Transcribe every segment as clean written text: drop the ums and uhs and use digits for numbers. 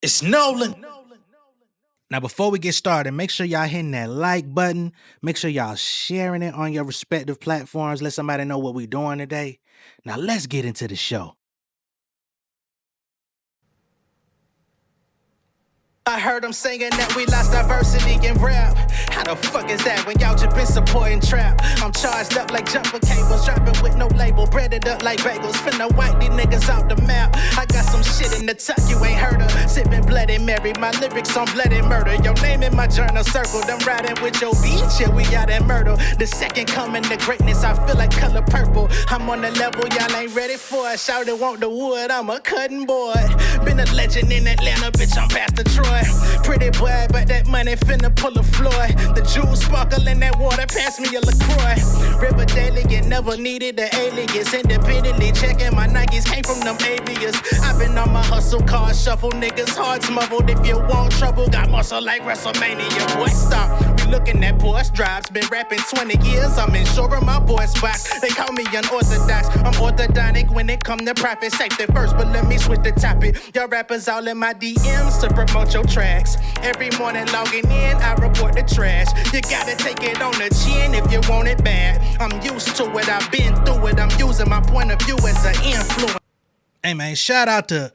It's Nolan. Now, before we get started, make sure y'all hitting that like button. Make sure y'all sharing it on your respective platforms. Let somebody know what we're doing today. Now, let's get into the show. I heard them saying that we lost diversity in rap. How the fuck is that when y'all just been supporting trap? I'm charged up like jumper cables, dropping with no label, breaded up like bagels, finna wipe these niggas off the map. I got some shit in the tuck you ain't heard of, sipping Bloody Mary, my lyrics on bloody murder. Your name in my journal circled, I'm riding with your beach, yeah, we out in murder. The second coming to greatness, I feel like color purple. I'm on the level y'all ain't ready for. Shout it, want the wood, I'm a cutting board. Been a legend in Atlanta, bitch, I'm past the Troy. Pretty boy, but that money finna pull a Floyd. The jewels sparkle in that water, pass me a LaCroix. River Daily, you never needed the alias. Independently checking my Nikes, came from them avias. I've been on my hustle, car shuffle, niggas hearts muffled. If you want trouble, got muscle like WrestleMania. Boy, stop, we looking at Porsche drives. Been rapping 20 years, I'm ensuring my boy spots. They call me unorthodox, I'm orthodontic when it come to profit. Safety first, but let me switch the topic. Y'all rappers all in my DMs to promote your tracks. Every morning logging in, I report the trash. You gotta take it on the chin if you want it bad. I'm used to it, I've been through it. I'm using my point of view as an influence. Hey man, shout out to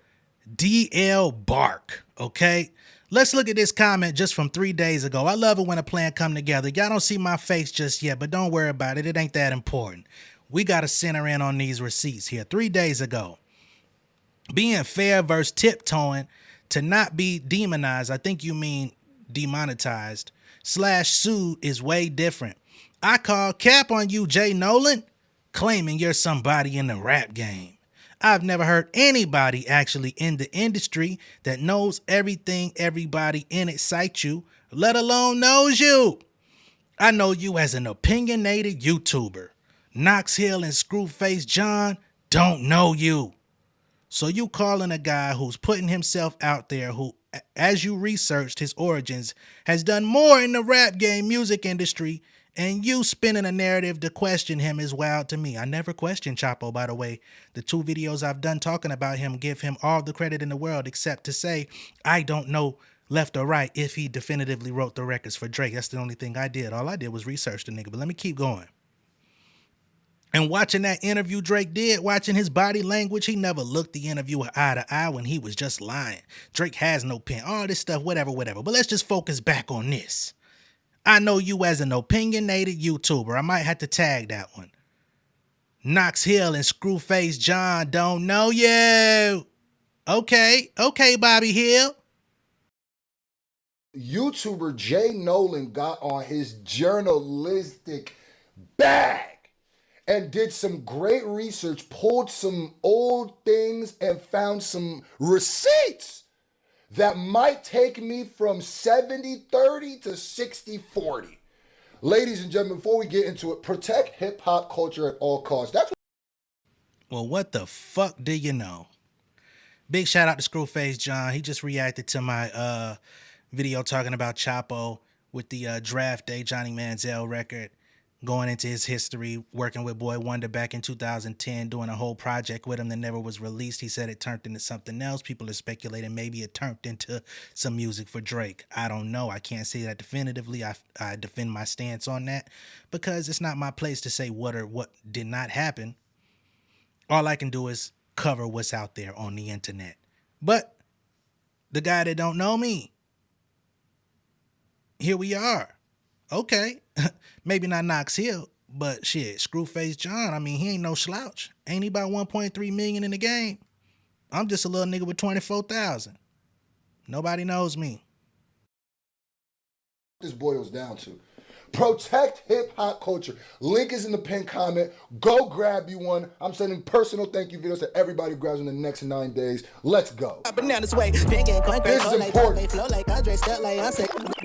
DL Bark, okay? Let's look at this comment just from 3 days ago. I love it when a plan come together. Y'all don't see my face just yet, but don't worry about it. It ain't that important. We gotta center in on these receipts here. 3 days ago, being fair versus tiptoeing to not be demonized, I think you mean demonetized, / sued is way different. I call cap on you, J Nolan, claiming you're somebody in the rap game. I've never heard anybody actually in the industry that knows everything everybody in it cites you, let alone knows you. I know you as an opinionated YouTuber. Knox Hill and Screwface John don't know you. So you calling a guy who's putting himself out there, who, as you researched his origins, has done more in the rap game music industry, and you spinning a narrative to question him is wild to me. I never questioned Chapo, by the way. The 2 videos I've done talking about him give him all the credit in the world, except to say I don't know left or right if he definitively wrote the records for Drake. That's the only thing I did. All I did was research the nigga, but let me keep going. And watching that interview Drake did, watching his body language, he never looked the interviewer eye to eye when he was just lying. Drake has no pen, all this stuff, whatever. But let's just focus back on this. I know you as an opinionated YouTuber. I might have to tag that one. Knox Hill and Screwface John don't know you. Okay, Bobby Hill. YouTuber J Nolan got on his journalistic bag and did some great research, pulled some old things and found some receipts that might take me from 70-30 to 60-40. Ladies and gentlemen, before we get into it, protect hip-hop culture at all costs. Well, what the fuck do you know? Big shout out to Screwface John. He just reacted to my video talking about Chapo with the Draft Day Johnny Manziel record, going into his history, working with Boy Wonder back in 2010, doing a whole project with him that never was released. He said it turned into something else. People are speculating maybe it turned into some music for Drake. I don't know. I can't say that definitively. I defend my stance on that because it's not my place to say what or what did not happen. All I can do is cover what's out there on the internet. But the guy that don't know me, here we are. Okay, maybe not Knox Hill, but shit, Screwface John, I mean, he ain't no slouch. Ain't he about 1.3 million in the game? I'm just a little nigga with 24,000. Nobody knows me. This boils down to protect hip-hop culture. Link is in the pinned comment. Go grab you one. I'm sending personal thank you videos to everybody who grabs in the next 9 days. Let's go. This is important.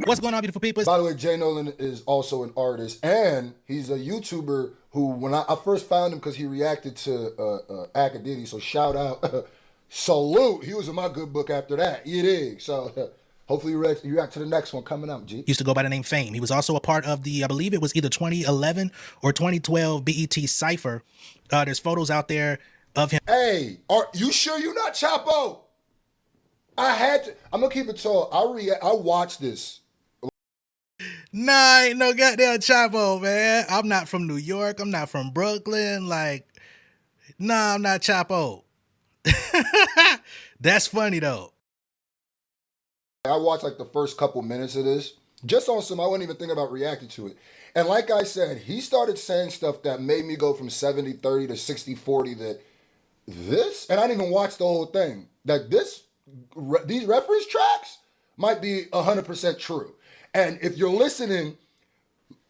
What's going on, beautiful people? By the way, J Nolan is also an artist, and he's a YouTuber who, when I first found him because he reacted to Acadiddy, so shout out. Salute. He was in my good book after that. You dig? So hopefully you react to the next one coming up, G. Used to go by the name Fame. He was also a part of the, I believe it was either 2011 or 2012 BET Cypher. There's photos out there of him. Hey, are you sure you're not Chapo? I had to. I'm gonna keep it tall. I watched this. Nah, ain't no goddamn Chapo, man. I'm not from New York. I'm not from Brooklyn. Like, nah, I'm not Chapo. That's funny though. I watched like the first couple minutes of this, just on some. I wasn't even thinking about reacting to it. And like I said, he started saying stuff that made me go from 70-30 to 60-40. That this, and I didn't even watch the whole thing. That these reference tracks might be 100% true. And if you're listening,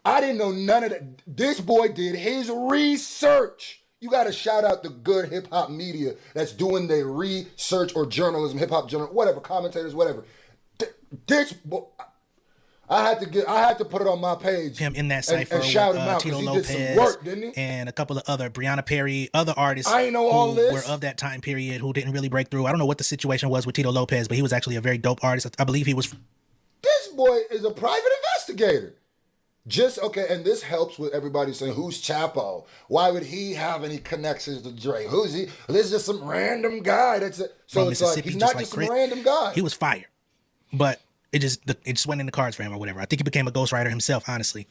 I didn't know none of that. This boy did his research. You got to shout out the good hip hop media that's doing their research, or journalism, hip hop journal, whatever, commentators, whatever. This boy, I had to put it on my page. Him in that cipher and shout with him out Tito because he Lopez, did some work, didn't he? And a couple of other Breonna Perry, other artists. I ain't know all who this. were of that time period who didn't really break through. I don't know what the situation was with Tito Lopez, but he was actually a very dope artist. I believe he was. This boy is a private investigator. Just okay, and this helps with everybody saying, who's Chapo? Why would he have any connections to Drake? Who's he? This is just some random guy. So it's like he's not just some random guy. He was fire, but it just went in the cards for him or whatever. I think he became a ghostwriter himself, honestly.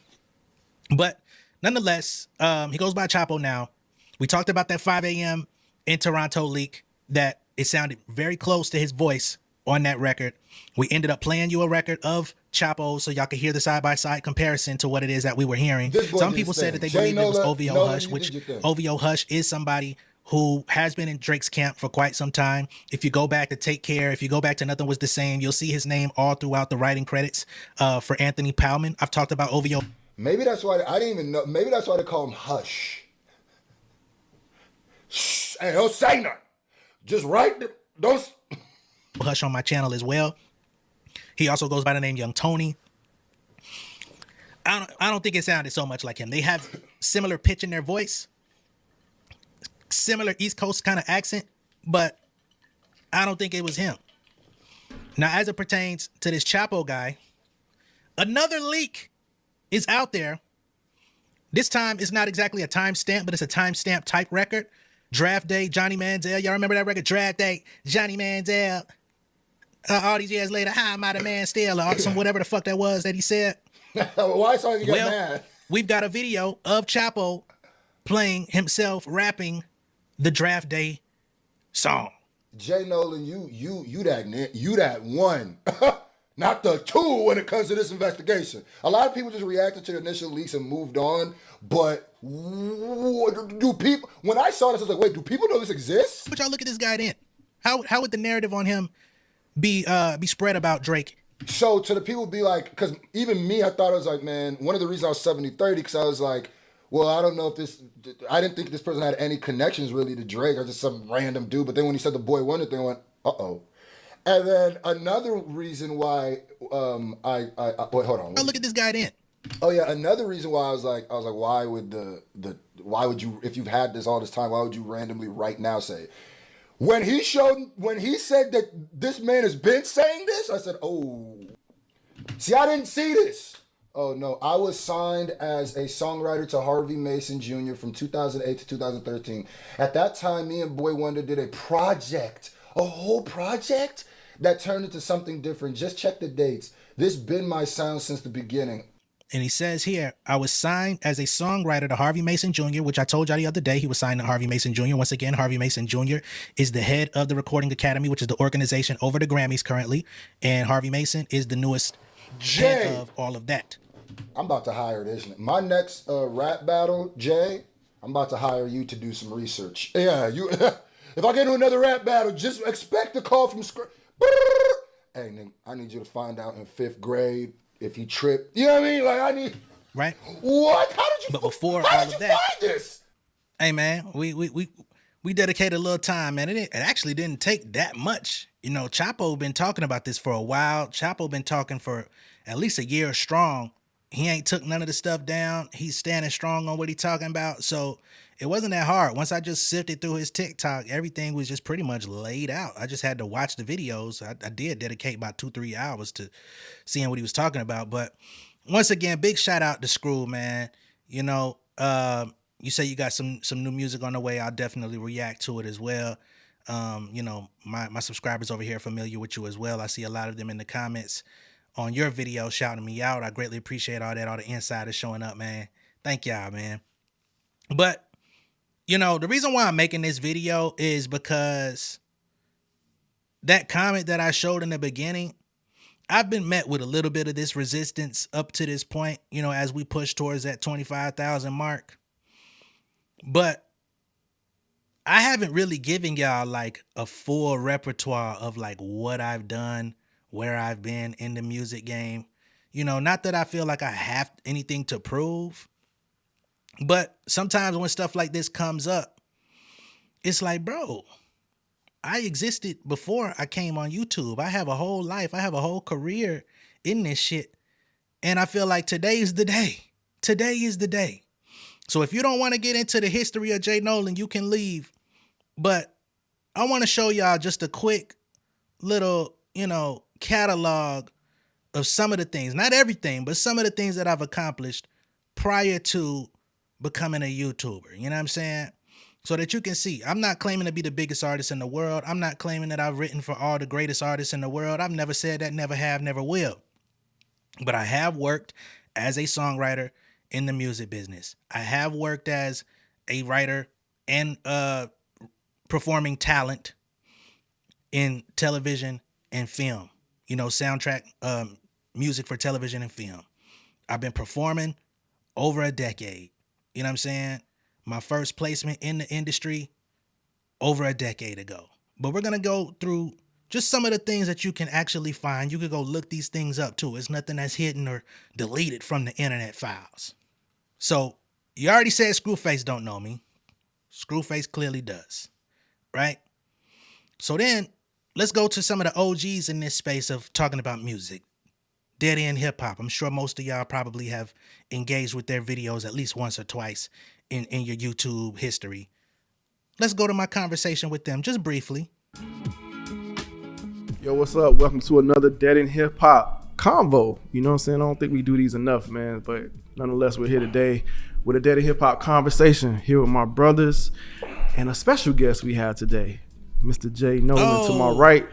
But nonetheless, he goes by Chapo now. We talked about that 5 a.m. in Toronto leak that it sounded very close to his voice on that record. We ended up playing you a record of Chapo so y'all could hear the side-by-side comparison to what it is that we were hearing. Some people said that they believed it was OVO Hush, which OVO Hush is somebody who has been in Drake's camp for quite some time. If you go back to Take Care, if you go back to Nothing Was the Same, you'll see his name all throughout the writing credits for Anthony Powman. I've talked about OVO. Maybe that's why I didn't even know. Maybe that's why they call him Hush. Shh, hey, don't say nothing. Just write the, don't. Hush on my channel as well. He also goes by the name Young Tony. I don't think it sounded so much like him. They have similar pitch in their voice, similar East Coast kind of accent, but I don't think it was him. Now, as it pertains to this Chapo guy, another leak is out there. This time it's not exactly a timestamp, but it's a timestamp type record. Draft Day, Johnny Manziel. Y'all remember that record? Draft Day, Johnny Manziel. All these years later, how am I the man still? Or some whatever the fuck that was that he said. Why so you got mad? We've got a video of Chapo playing himself rapping the Draft Day song. J Nolan, you that one. Not the two when it comes to this investigation. A lot of people just reacted to the initial leaks and moved on. But do people? When I saw this, I was like, wait, do people know this exists? But y'all look at this guy then. How would the narrative on him be spread about Drake? So to the people be like, because even me, I thought it was like, man, one of the reasons I was 70-30, because I was like, well, I don't know if this, I didn't think this person had any connections really to Drake or just some random dude. But then when he said the Boy Wonder thing, I went, uh-oh. And then another reason why wait, hold on. Oh, look at this guy then. Oh yeah, another reason why I was like, why would you, if you've had this all this time, why would you randomly right now say it? When he said that this man has been saying this, I said, oh, see, I didn't see this. Oh no, I was signed as a songwriter to Harvey Mason Jr. from 2008 to 2013. At that time, me and Boy Wonder did a whole project that turned into something different. Just check the dates. This been my sound since the beginning. And he says here, I was signed as a songwriter to Harvey Mason Jr., which I told y'all the other day. He was signed to Harvey Mason Jr. Once again, Harvey Mason Jr. is the head of the Recording Academy, which is the organization over the Grammys currently. And Harvey Mason is the newest head of all of that. I'm about to hire this. My next rap battle, Jay, I'm about to hire you to do some research. Yeah, you. If I get into another rap battle, just expect a call from scratch. Hey, Nick, I need you to find out in 5th grade if he tripped. You know what I mean? Like, I need. Right. What? How did you? But before how all did of you that, find this? Hey man, we dedicated a little time, man. It actually didn't take that much. You know, Chapo been talking about this for a while. Chapo been talking for at least a year strong. He ain't took none of the stuff down. He's standing strong on what he talking about. So it wasn't that hard. Once I just sifted through his TikTok, everything was just pretty much laid out. I just had to watch the videos. I did dedicate about 2-3 hours to seeing what he was talking about. But once again, big shout out to Screw, man. You know, you say you got some new music on the way. I'll definitely react to it as well. You know, my subscribers over here are familiar with you as well. I see a lot of them in the comments on your video shouting me out. I greatly appreciate all that, all the insiders showing up, man. Thank y'all, man. But, you know, the reason why I'm making this video is because that comment that I showed in the beginning, I've been met with a little bit of this resistance up to this point, you know, as we push towards that 25,000 mark. But I haven't really given y'all like a full repertoire of like what I've done, where I've been in the music game. You know, not that I feel like I have anything to prove, but sometimes when stuff like this comes up, it's like, bro, I existed before I came on YouTube. I have a whole life. I have a whole career in this shit. And I feel like today is the day. Today is the day. So if you don't want to get into the history of J Nolan, you can leave. But I want to show y'all just a quick little, you know, catalog of some of the things, not everything, but some of the things that I've accomplished prior to becoming a YouTuber. You know what I'm saying? So that you can see, I'm not claiming to be the biggest artist in the world. I'm not claiming that I've written for all the greatest artists in the world. I've never said that, never have, never will. But I have worked as a songwriter in the music business. I have worked as a writer and performing talent in television and film, you know, soundtrack music for television and film. I've been performing over a decade. You know what I'm saying? My first placement in the industry over a decade ago. But we're going to go through just some of the things that you can actually find. You could go look these things up too. It's nothing that's hidden or deleted from the internet files. So you already said Screwface don't know me. Screwface clearly does, right? So then let's go to some of the OGs in this space of talking about music. Dead End Hip Hop. I'm sure most of y'all probably have engaged with their videos at least once or twice in your YouTube history. Let's go to my conversation with them just briefly. Yo, what's up? Welcome to another Dead End Hip Hop convo. You know what I'm saying? I don't think we do these enough, man. But nonetheless, we're here today with a Dead End Hip Hop conversation here with my brothers and a special guest we have today, Mr. J Nolan to my right.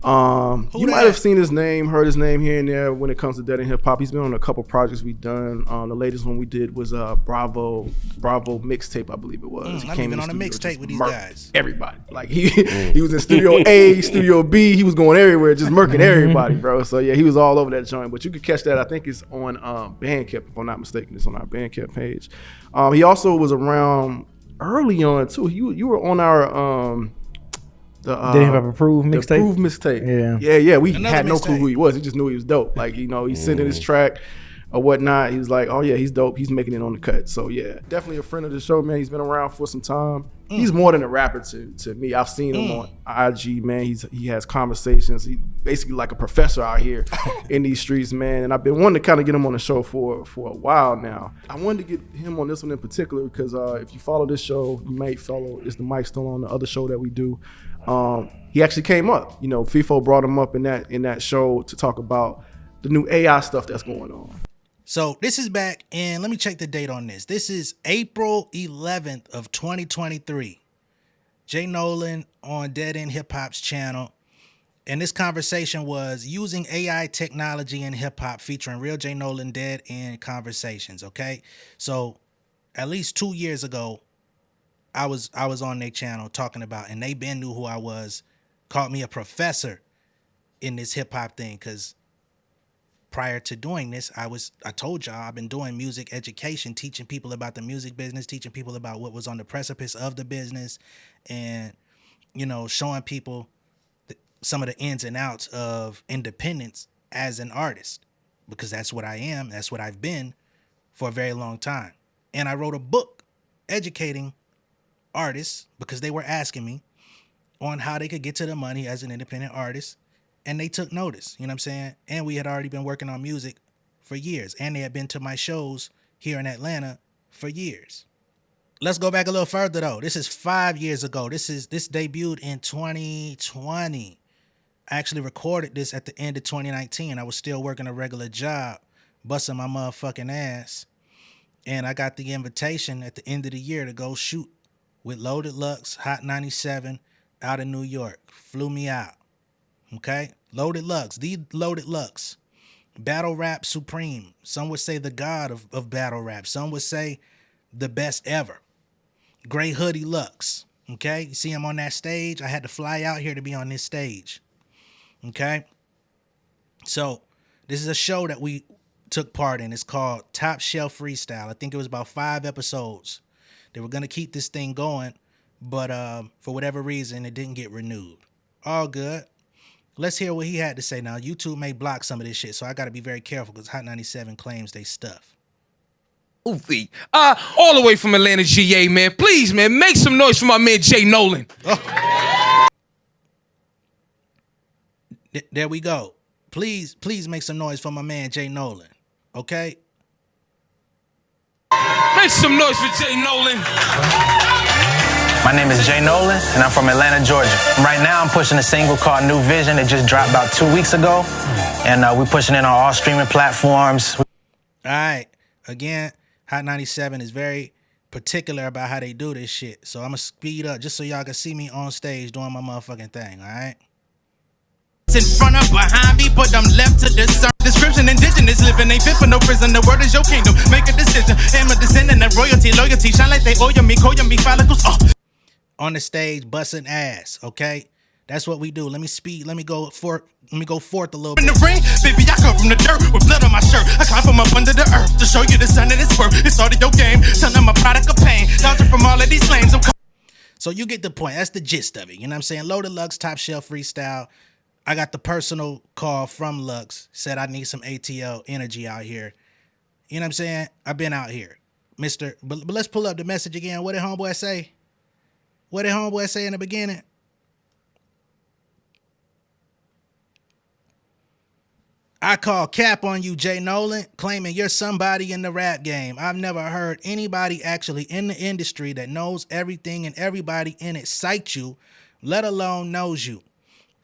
You might have seen his name, heard his name here and there when it comes to Dead End Hip Hop. He's been on a couple projects we've done. The latest one we did was Bravo mixtape, I believe it was. I've been on a mixtape with these guys. Everybody. Like he was in Studio A, Studio B. He was going everywhere, just murking everybody, bro. So yeah, he was all over that joint. But you can catch that. I think it's on Bandcamp, if I'm not mistaken. It's on our Bandcamp page. He also was around early on too. You were on our Didn't have approved mixtape. Approved mixtape. Yeah. We had no clue who he was. He just knew he was dope. Like, you know, he's sending his track or whatnot. He was like, oh yeah, he's dope. He's making it on the cut. So yeah, definitely a friend of the show, man. He's been around for some time. He's more than a rapper to me. I've seen him on IG, man. He has conversations. He's basically like a professor out here in these streets, man. And I've been wanting to kind of get him on the show for a while now. I wanted to get him on this one in particular because if you follow this show, you may follow Is the Mic Still On, the other show that we do. He actually came up. You know, FIFO brought him up in that show to talk about the new AI stuff that's going on. So this is back, and let me check the date on this. This is April 11th of 2023. J Nolan on Dead End Hip Hop's channel. And this conversation was using AI technology in hip hop, featuring real J Nolan Dead End conversations. Okay. So at least 2 years ago, I was on their channel talking about, and they been knew who I was, called me a professor in this hip hop thing. Cause prior to doing this, I told y'all I've been doing music education, teaching people about the music business, teaching people about what was on the precipice of the business, and, you know, showing people some of the ins and outs of independence as an artist, because that's what I am. That's what I've been for a very long time. And I wrote a book educating artists because they were asking me on how they could get to the money as an independent artist. And they took notice, you know what I'm saying? And we had already been working on music for years. And they had been to my shows here in Atlanta for years. Let's go back a little further though. This is 5 years ago. This debuted in 2020. I actually recorded this at the end of 2019. I was still working a regular job, busting my motherfucking ass. And I got the invitation at the end of the year to go shoot with Loaded Lux, Hot 97, out of New York. Flew me out. Okay? Loaded Lux, the Loaded Lux. Battle rap supreme. Some would say the god of battle rap. Some would say the best ever. Gray Hoodie Lux. Okay? You see him on that stage? I had to fly out here to be on this stage. Okay? So, this is a show that we took part in. It's called Top Shelf Freestyle. I think it was about 5 episodes. They were going to keep this thing going, but for whatever reason, it didn't get renewed. All good. Let's hear what he had to say. Now, YouTube may block some of this shit, so I got to be very careful because Hot 97 claims they stuff. Movie. All the way from Atlanta, GA, man. Please, man, make some noise for my man J Nolan. Oh. There we go. Please make some noise for my man J Nolan. Okay? Make some noise for J Nolan. My name is J Nolan, and I'm from Atlanta, Georgia. Right now, I'm pushing a single called New Vision. It just dropped about 2 weeks ago, and we're pushing it on all streaming platforms. All right. Again, Hot 97 is very particular about how they do this shit. So I'm going to speed up just so y'all can see me on stage doing my motherfucking thing, all right? In front of, behind me, but I'm left to discern. Description, indigenous living, ain't fit for no prison. The word is your kingdom. Make a decision. Am a descendant of royalty, loyalty. Shine like they oil me, coil me, follicles. On the stage, busting ass, okay? That's what we do. Let me go forth a little bit. In the ring, baby, I come from the dirt with blood on my shirt. I climb from up under the earth to show you the sun and its worth. It's all of your game, telling I'm a product of pain. Dodging from all of these flames. So you get the point. That's the gist of it. You know what I'm saying? Loaded Lux, Top Shelf Freestyle. I got the personal call from Lux. Said I need some ATL energy out here. You know what I'm saying? I've been out here. But let's pull up the message again. What did homeboy say? What did homeboy say in the beginning? I call cap on you, J Nolan, claiming you're somebody in the rap game. I've never heard anybody actually in the industry that knows everything and everybody in it cite you, let alone knows you.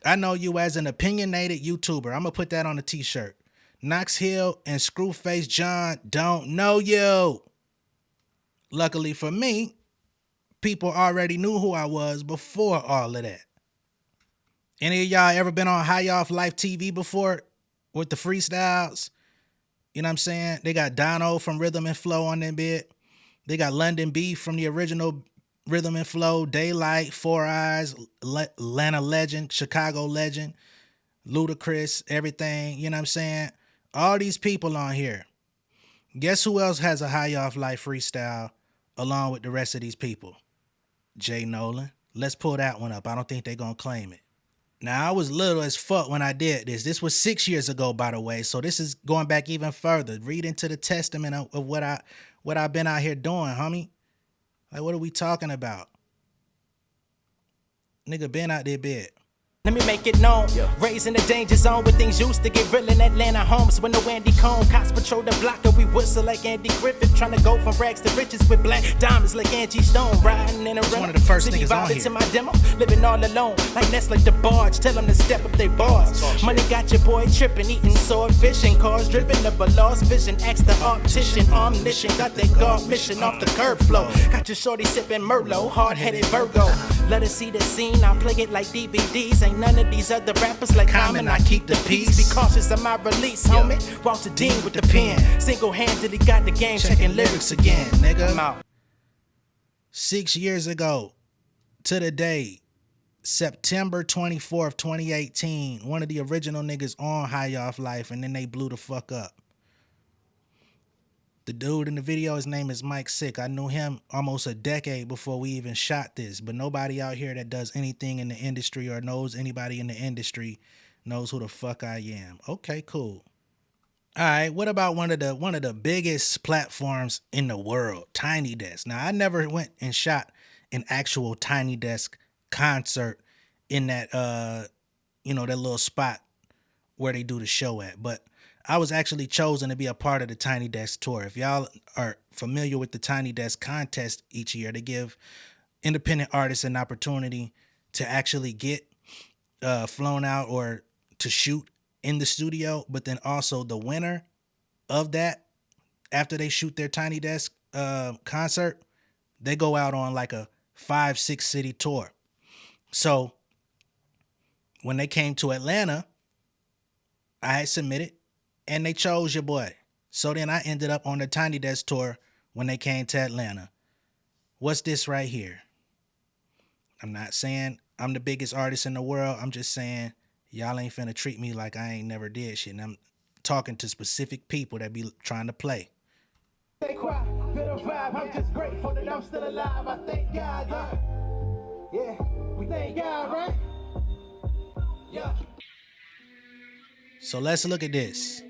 I know you as an opinionated YouTuber. I'm going to put that on a t-shirt. Knox Hill and Screwface John don't know you. Luckily for me, people already knew who I was before all of that. Any of y'all ever been on High Off Life TV before with the freestyles? You know what I'm saying? They got Dono from Rhythm and Flow on that bit. They got London B from the original Rhythm and Flow, Daylight, Four Eyes, Atlanta legend, Chicago legend, Ludacris, everything. You know what I'm saying? All these people on here. Guess who else has a High Off Life freestyle along with the rest of these people? J Nolan. Let's pull that one up. I don't think they're going to claim it. Now, I was little as fuck when I did this. This was 6 years ago, by the way. So this is going back even further. Read into the testament of what I've been out here doing, homie. Like, what are we talking about? Nigga been out there bed. Let me make it known. Raised in the danger zone where things used to get real in Atlanta homes. When no Andy Cone, cops patrol the block and we whistle like Andy Griffith. Trying to go from rags to riches with black diamonds like Angie Stone. Riding in a rental. One of the first niggas on here. To my demo, living all alone. Like Ness like the barge. Tell them to step up they bars. Money got your boy tripping, eating swordfish and cars dripping. Never lost vision. Ask the optician, omniscient. Got that guard mission off the curb flow. Got your shorty sipping Merlot, hard-headed Virgo. Let us see the scene. I play it like DVDs. Ain't none of these other rappers like Common. I keep the peace. Be cautious of my release, homie. Walter Dean with the pen. Single-handedly got the game. Checking lyrics again, nigga. I'm out. 6 years ago to the day, September 24th, 2018, one of the original niggas on High Off Life, and then they blew the fuck up. The dude in the video, his name is Mike Sick. I knew him almost a decade before we even shot this, but nobody out here that does anything in the industry or knows anybody in the industry knows who the fuck I am. Okay, cool. All right, what about one of the biggest platforms in the world, Tiny Desk? Now, I never went and shot an actual Tiny Desk concert in that that little spot where they do the show at, but I was actually chosen to be a part of the Tiny Desk tour. If y'all are familiar with the Tiny Desk contest each year, they give independent artists an opportunity to actually get flown out or to shoot in the studio, but then also the winner of that, after they shoot their Tiny Desk concert, they go out on like a 5-6 city tour. So when they came to Atlanta, I had submitted and they chose your boy. So then I ended up on the Tiny Desk tour when they came to Atlanta. What's this right here? I'm not saying I'm the biggest artist in the world. I'm just saying y'all ain't finna treat me like I ain't never did shit. And I'm talking to specific people that be trying to play. They cry, feel the vibe. I'm just grateful that I'm still alive. I thank God, yeah, we thank God, right? Yeah. So let's look at this.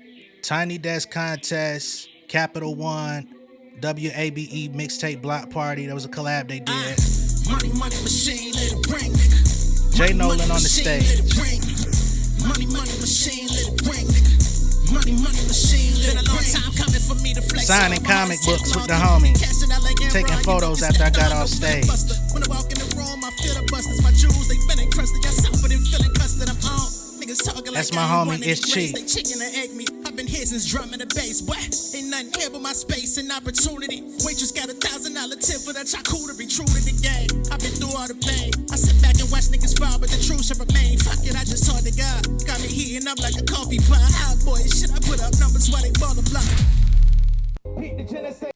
Tiny Desk Contest, Capital One, WABE Mixtape Block Party. That was a collab they did. Money machine, let it bring, nigga. J Nolan on the stage. Money machine, let it bring, nigga. Money machine, let it bring. Time coming for me to flex. Signing comic books with the homies. Taking photos after I got off stage. When I walk in the room, I feel the busters. My jewels, they been encrusted. Y'all suffered and feeling custard. I'm on. Niggas talking That's like my I'm homie, running It's the race. Cheap. They chicken and egg me. I've been here since drum and the bass. What? Ain't nothing here but my space and opportunity. Waitress got $1,000 tip for that charcuterie. True to the game. I've been through all the pain. I sit back and watch niggas fall, but the truth should remain. Fuck it, I just talk to God. Got me heating up like a coffee pot. Hot boy, shit, I put up numbers while they multiply.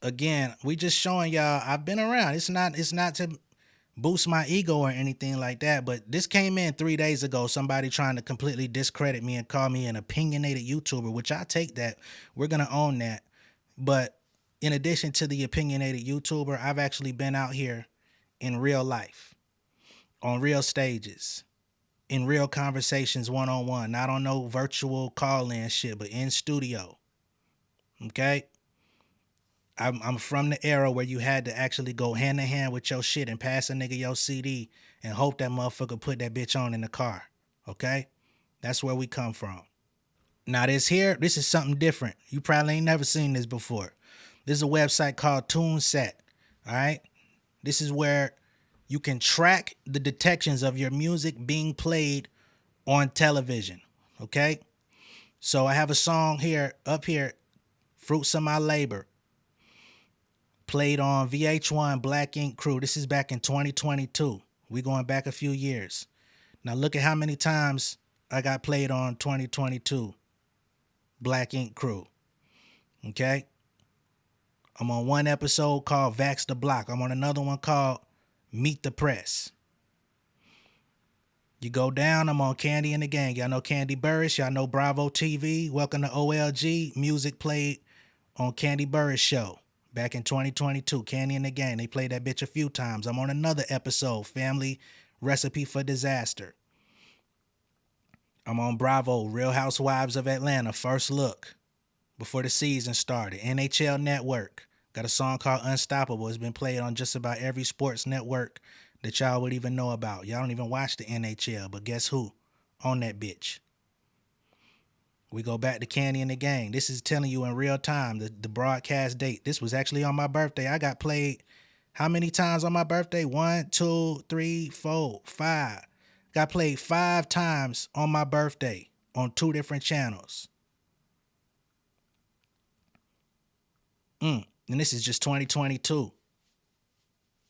Again, we just showing y'all I've been around. It's not to boost my ego or anything like that, but this came in 3 days ago. Somebody trying to completely discredit me and call me an opinionated YouTuber, which I take that. We're gonna own that. But in addition to the opinionated YouTuber, I've actually been out here in real life, on real stages, in real conversations, one-on-one, not on no virtual call-in shit, but in studio. Okay? I'm from the era where you had to actually go hand in hand with your shit and pass a nigga your CD and hope that motherfucker put that bitch on in the car. Okay? That's where we come from. Now this is something different. You probably ain't never seen this before. This is a website called TuneSet. All right? This is where you can track the detections of your music being played on television. Okay? So I have a song up here, Fruits of My Labor. Played on VH1 Black Ink Crew. This is back in 2022. We going back a few years. Now look at how many times I got played on 2022 Black Ink Crew. Okay? I'm on one episode called Vax the Block. I'm on another one called Meet the Press. You go down, I'm on Candy and the Gang. Y'all know Candy Burris. Y'all know Bravo TV. Welcome to OLG. Music played on Candy Burris show. Back in 2022, Candy and the Gang. They played that bitch a few times. I'm on another episode, Family Recipe for Disaster. I'm on Bravo, Real Housewives of Atlanta, First Look, before the season started. NHL Network. Got a song called Unstoppable. It's been played on just about every sports network that y'all would even know about. Y'all don't even watch the NHL, but guess who? On that bitch. We go back to Candy and the Gang. This is telling you in real time the broadcast date. This was actually on my birthday. I got played how many times on my birthday? 1, 2, 3, 4, 5. Got played 5 times on my birthday on 2 different channels. And this is just 2022.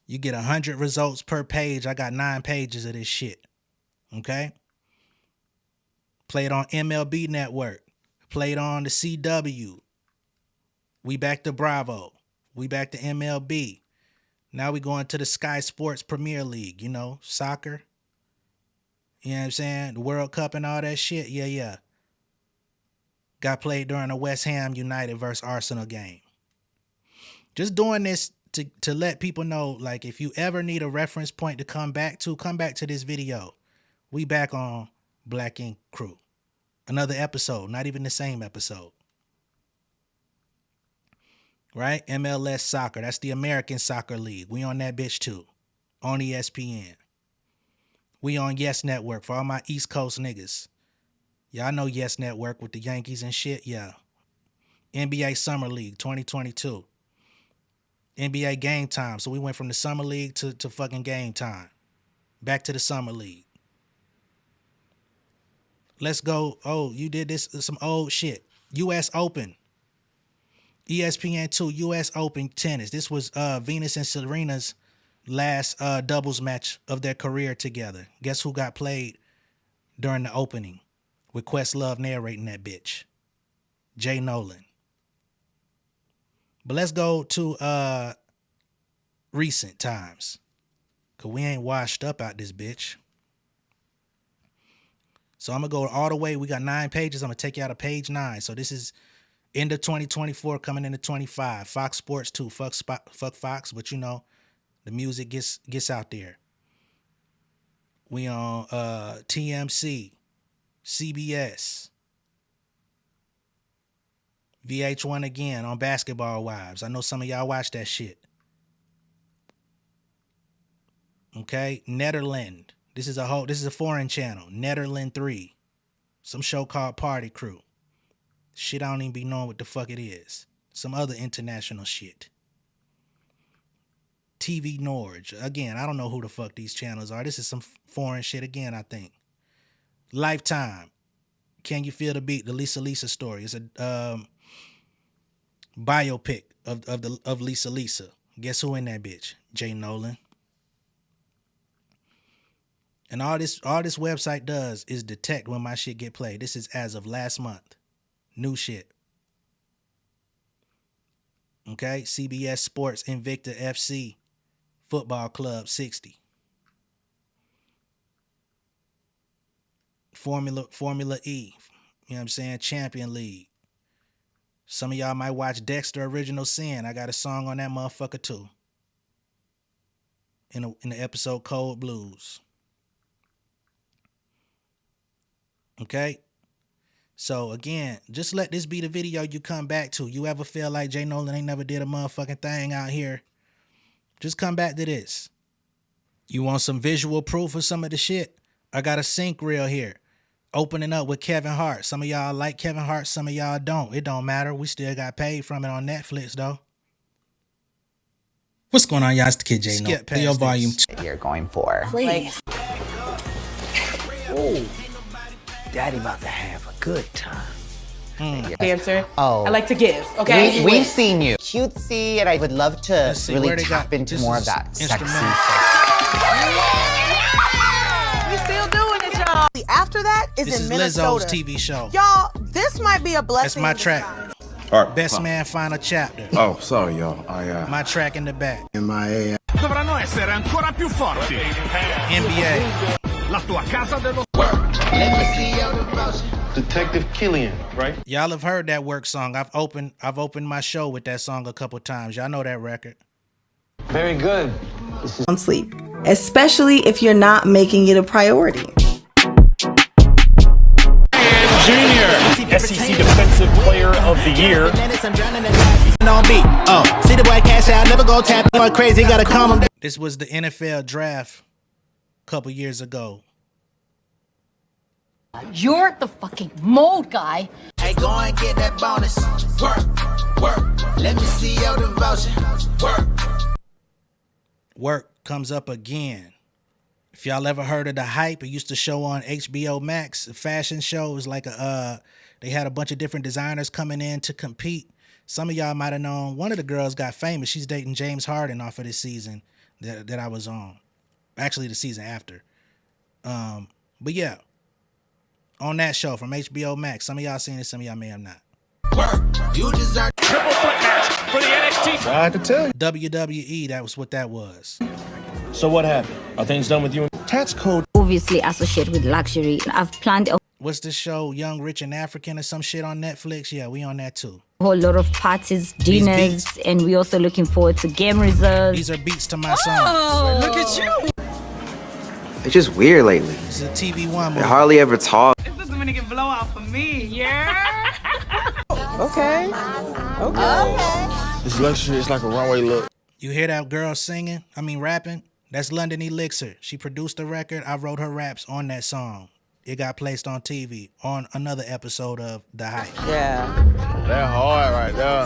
You get 100 results per page. I got 9 pages of this shit. Okay? Played on MLB Network. Played on the CW. We back to Bravo. We back to MLB. Now we going to the Sky Sports Premier League, you know, soccer. You know what I'm saying? The World Cup and all that shit. Yeah. Got played during the West Ham United versus Arsenal game. Just doing this to let people know, like, if you ever need a reference point to come back to this video. We back on Black Ink Crew. Another episode, not even the same episode. Right? MLS Soccer. That's the American Soccer League. We on that bitch too. On ESPN. We on Yes Network for all my East Coast niggas. Y'all know Yes Network with the Yankees and shit. Yeah. NBA Summer League 2022. NBA Game Time. So we went from the Summer League to fucking Game Time. Back to the Summer League. Let's go. Oh, you did this, some old shit. U.S. Open. ESPN 2, U.S. Open tennis. This was Venus and Serena's last doubles match of their career together. Guess who got played during the opening with Questlove narrating that bitch. J Nolan. But let's go to recent times, cause we ain't washed up out this bitch. So I'm gonna go all the way. We got 9 pages. I'm gonna take you out of page 9. So this is end of 2024, coming into 25. Fox Sports 2. Fuck Fox, but you know, the music gets out there. We on TMC, CBS, VH1 again on Basketball Wives. I know some of y'all watch that shit. Okay, Netherland. This is a foreign channel. Netherland 3. Some show called Party Crew. Shit, I don't even be knowing what the fuck it is. Some other international shit. TV Norge. Again, I don't know who the fuck these channels are. This is some foreign shit again, I think. Lifetime. Can You Feel the Beat? The Lisa story. It's a biopic of Lisa. Guess who in that bitch? J Nolan. And all this website does is detect when my shit get played. This is as of last month. New shit. Okay? CBS Sports Invicta FC Football Club 60. Formula E. You know what I'm saying? Champion League. Some of y'all might watch Dexter Original Sin. I got a song on that motherfucker too. In the episode Cold Blues. Okay? So again, just let this be the video you come back to. You ever feel like J Nolan ain't never did a motherfucking thing out here? Just come back to this. You want some visual proof of some of the shit? I got a sync reel here. Opening up with Kevin Hart. Some of y'all like Kevin Hart, some of y'all don't. It don't matter. We still got paid from it on Netflix though. What's going on, y'all? It's the Kid J Nolan. Play your volume 2. You're going for. Please. Oh, Daddy about to have a good time. Dancer. Oh. I like to give, okay? We've seen you. Cutesy, and I would love to really tap into more of that sexy. We still doing it, y'all. After that is in Minnesota. Lizzo's TV show. Y'all, this might be a blessing. That's my track. All right, Best Man Final Chapter. Oh, sorry, y'all. My track in the back. MIA. Dovranno essere ancora più forti. NBA. La tua casa dello Detective Killian, right? Y'all have heard that work song. I've opened my show with that song a couple times. Y'all know that record. Very good. On sleep, especially if you're not making it a priority. Junior, SEC Defensive Player of the Year. See the boy cash out, never go tap going crazy, gotta calm him down. This was the NFL draft a couple years ago. You're the fucking mold guy. Hey, go and get that bonus. Work. Let me see your devotion. Work comes up again. If y'all ever heard of The Hype, it used to show on HBO Max. A fashion show. It was like they had a bunch of different designers coming in to compete. Some of y'all might have known one of the girls got famous. She's dating James Harden off of this season that I was on. Actually, the season after. But yeah. On that show from HBO Max. Some of y'all seen it, some of y'all may have not. You deserve triple threat match for the NXT. Tried to tell you. WWE, that was what that was. So what happened? Are things done with you? Tax code. Obviously associated with luxury. I've planned a What's the show? Young, Rich, and African or some shit on Netflix? Yeah, we on that too. whole lot of parties, dinners, and we're also looking forward to game results. These are beats to my song. Oh, look at you. It's just weird lately. It's a TV1 movie. They hardly ever talk. This is a Dominican blowout for me, yeah? Okay. This luxury is like a runway look. You hear that girl singing? I mean rapping? That's London Elixir. She produced the record. I wrote her raps on that song. It got placed on TV on another episode of The Hype. Yeah. That hard right there.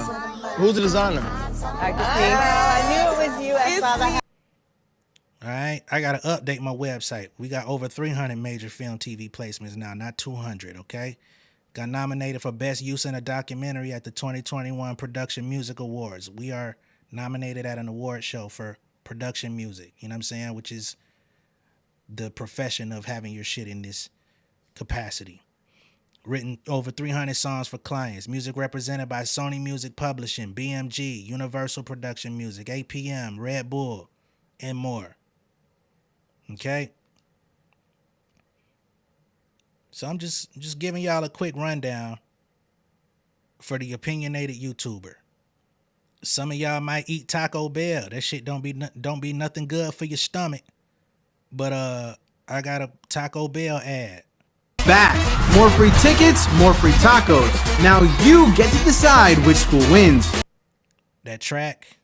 Who's the designer? I knew it was you. I saw the All right, I gotta update my website. We got over 300 major film TV placements now, not 200, okay? Got nominated for Best Use in a Documentary at the 2021 Production Music Awards. We are nominated at an award show for production music, you know what I'm saying? Which is the profession of having your shit in this capacity. Written over 300 songs for clients. Music represented by Sony Music Publishing, BMG, Universal Production Music, APM, Red Bull, and more. Okay? So I'm just giving y'all a quick rundown for the opinionated YouTuber. Some of y'all might eat Taco Bell. That shit don't be nothing good for your stomach. But I got a Taco Bell ad. Back. More free tickets, more free tacos. Now you get to decide which school wins. That track,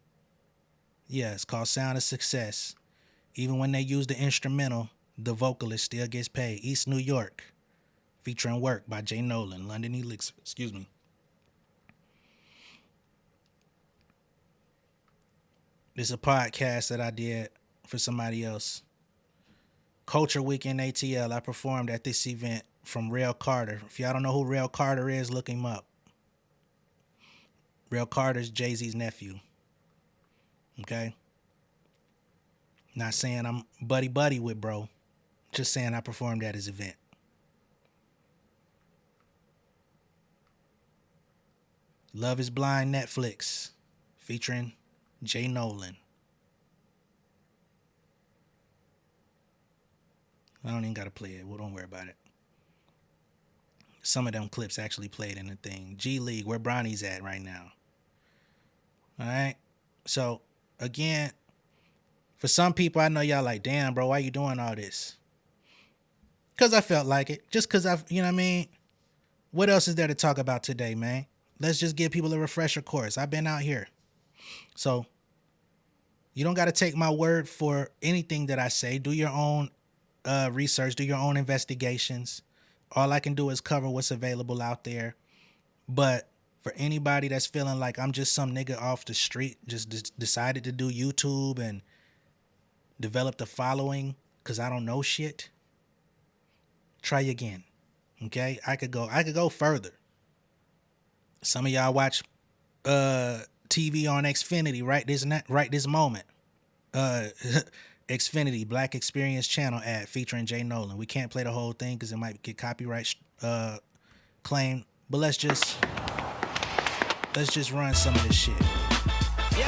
yeah, it's called Sound of Success. Even when they use the instrumental, the vocalist still gets paid. East New York, featuring work by J Nolan, London Elixir. Excuse me. This is a podcast that I did for somebody else. Culture Week in ATL. I performed at this event from Rail Carter. If y'all don't know who Rail Carter is, look him up. Rail Carter's Jay-Z's nephew. Okay? Not saying I'm buddy with bro. Just saying I performed at his event. Love is Blind Netflix, featuring J Nolan. I don't even gotta play it. Well, don't worry about it. Some of them clips actually played in the thing. G League, where Bronny's at right now. All right. So again, for some people, I know y'all like, damn, bro, why you doing all this? Because I felt like it. Just because you know what I mean? What else is there to talk about today, man? Let's just give people a refresher course. I've been out here. So you don't got to take my word for anything that I say. Do your own research, do your own investigations. All I can do is cover what's available out there. But for anybody that's feeling like I'm just some nigga off the street, just decided to do YouTube and developed a following because I don't know shit, try again. Okay? I could go further. Some of y'all watch TV on Xfinity right this moment. Xfinity Black Experience Channel ad featuring J Nolan. We can't play the whole thing because it might get copyright claim. But let's just run some of this shit.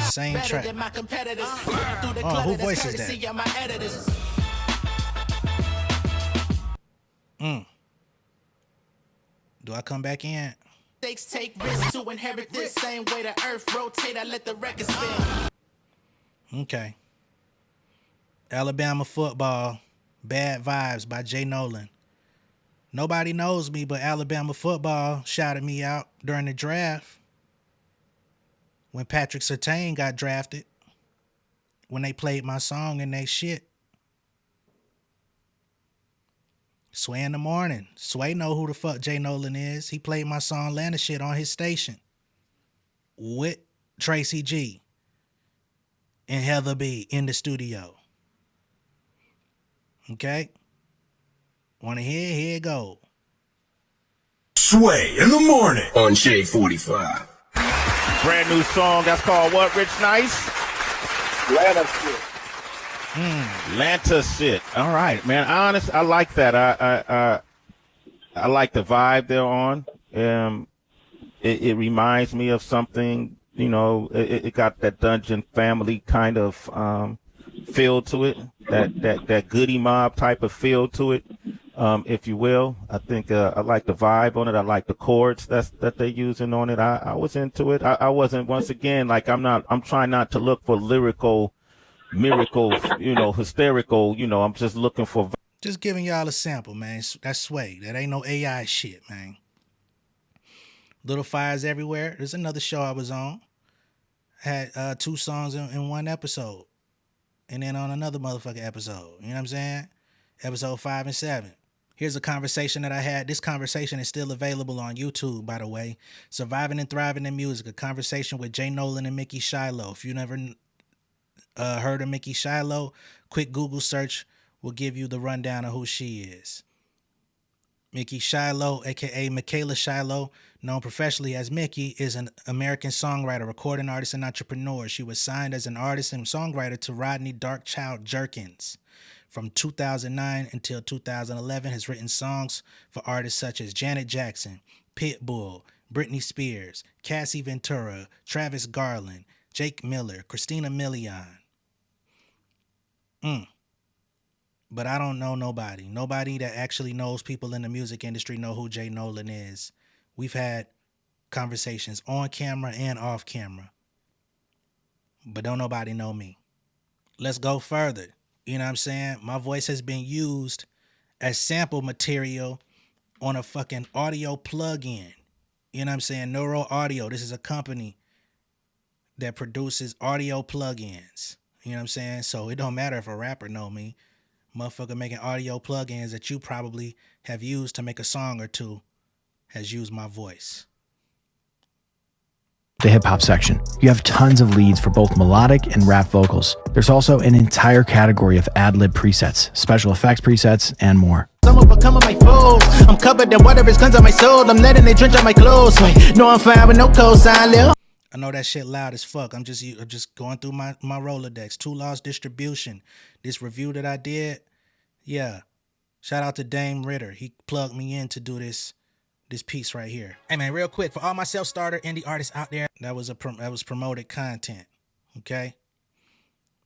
Same track. Oh, who voices that? Do I come back in? Take risks to inherit this same way the earth rotate. I let the record spin. Okay. Alabama football, Bad Vibes by J Nolan. Nobody knows me, but Alabama football shouted me out during the draft when Patrick Surtain got drafted, when they played my song and they shit. Sway in the morning. Sway know who the fuck J Nolan is. He played my song Lana shit on his station with Tracy G and Heather B in the studio. Okay? Want to hear? Here it go. Sway in the morning on Shade 45. Brand new song. That's called what, Rich Nice? Atlanta shit. Atlanta shit. All right, man. I like that. I like the vibe they're on. It reminds me of something, you know, it got that Dungeon Family kind of feel to it, that Goody Mob type of feel to it, if you will. I think I like the vibe on it. I like the chords that they're using on it. I was into it. I wasn't, once again, like I'm trying not to look for lyrical miracles, you know, hysterical, you know, I'm just looking for. Just giving y'all a sample, man. That's Sway. That ain't no AI shit, man. Little Fires Everywhere. There's another show I was on. Had 2 songs in one episode. And then on another motherfucking episode. You know what I'm saying? Episode 5 and 7. Here's a conversation that I had. This conversation is still available on YouTube, by the way. Surviving and Thriving in Music. A conversation with J Nolan and Mickey Shiloh. If you never heard of Mickey Shiloh, quick Google search will give you the rundown of who she is. Mickey Shiloh, a.k.a. Michaela Shiloh, known professionally as Mickey, is an American songwriter, recording artist, and entrepreneur. She was signed as an artist and songwriter to Rodney Darkchild Jerkins, From 2009 until 2011, has written songs for artists such as Janet Jackson, Pitbull, Britney Spears, Cassie Ventura, Travis Garland, Jake Miller, Christina Milian. But I don't know nobody. Nobody that actually knows people in the music industry know who J Nolan is. We've had conversations on camera and off camera. But don't nobody know me. Let's go further. You know what I'm saying? My voice has been used as sample material on a fucking audio plug-in. You know what I'm saying? Neuro Audio. This is a company that produces audio plug-ins. You know what I'm saying? So it don't matter if a rapper know me. Motherfucker making audio plugins that you probably have used to make a song or two has used my voice. The hip hop section. You have tons of leads for both melodic and rap vocals. There's also an entire category of ad-lib presets, special effects presets, and more. Some of becoming my foes. I'm covered in water, it's guns on my soul. I'm letting it drench on my clothes. Wait, no, I'm fine with no cosign, Lil. I know that shit loud as fuck. I'm just going through my Rolodex. 2 Lost Distribution. This review that I did, yeah. Shout out to Dame Ritter. He plugged me in to do this piece right here. Hey man, real quick, for all my self-starter indie artists out there, that was promoted content. Okay?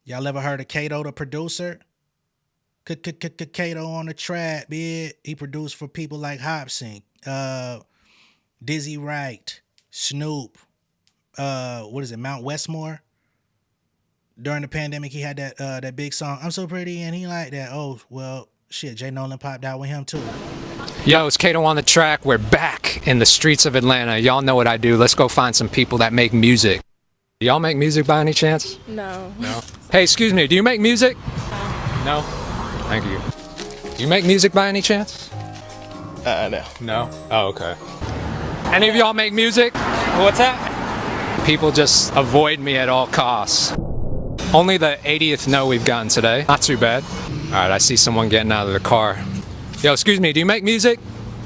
Y'all ever heard of Kato the producer? Kato on the track, bitch. He produced for people like Hopsin, Dizzy Wright, Snoop, Mount Westmore. During the pandemic, he had that big song, I'm So Pretty, and he liked that. Oh, well, shit, J Nolan popped out with him too. Yo, it's Kato on the track. We're back in the streets of Atlanta. Y'all know what I do. Let's go find some people that make music. Y'all make music by any chance? No. No? Hey, excuse me, do you make music? No. Thank you. Do you make music by any chance? No. No? Oh, okay. Any of y'all make music? What's that? People just avoid me at all costs. Only the 80th no we've gotten today. Not too bad. All right, I see someone getting out of the car. Yo, excuse me, do you make music?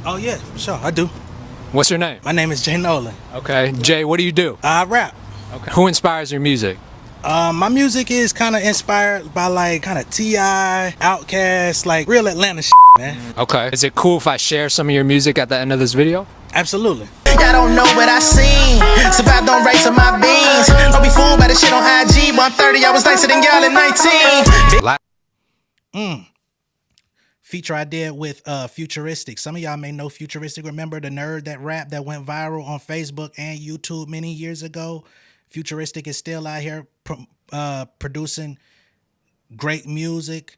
Oh yeah, sure, I do. What's your name? My name is J Nolan. Okay, Jay, what do you do? I rap. Okay. Who inspires your music? My music is kind of inspired by like kind of T.I., Outkast, like real Atlanta shit, man. Okay. Is it cool if I share some of your music at the end of this video? Absolutely. Y'all don't know what I seen. Survive, don't race on my beans. Don't be fooled by the shit on IG. 130, I was nicer than y'all at 19. Feature I did with Futuristic. Some of y'all may know Futuristic. Remember the nerd that rap that went viral on Facebook and YouTube many years ago? Futuristic is still out here producing great music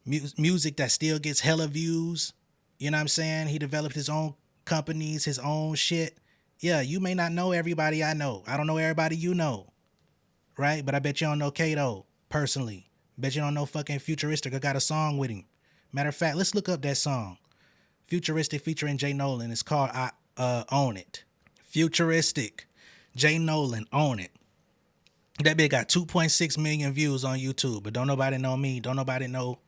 that still gets hella views. You know what I'm saying? He developed his own companies, his own shit. Yeah, you may not know everybody I know. I don't know everybody you know, right? But I bet you don't know Kato personally. Bet you don't know fucking Futuristic. I got a song with him. Matter of fact, let's look up that song. Futuristic featuring J Nolan. It's called Own It. Futuristic. J Nolan, Own It. That bitch got 2.6 million views on YouTube, but don't nobody know me. Don't nobody know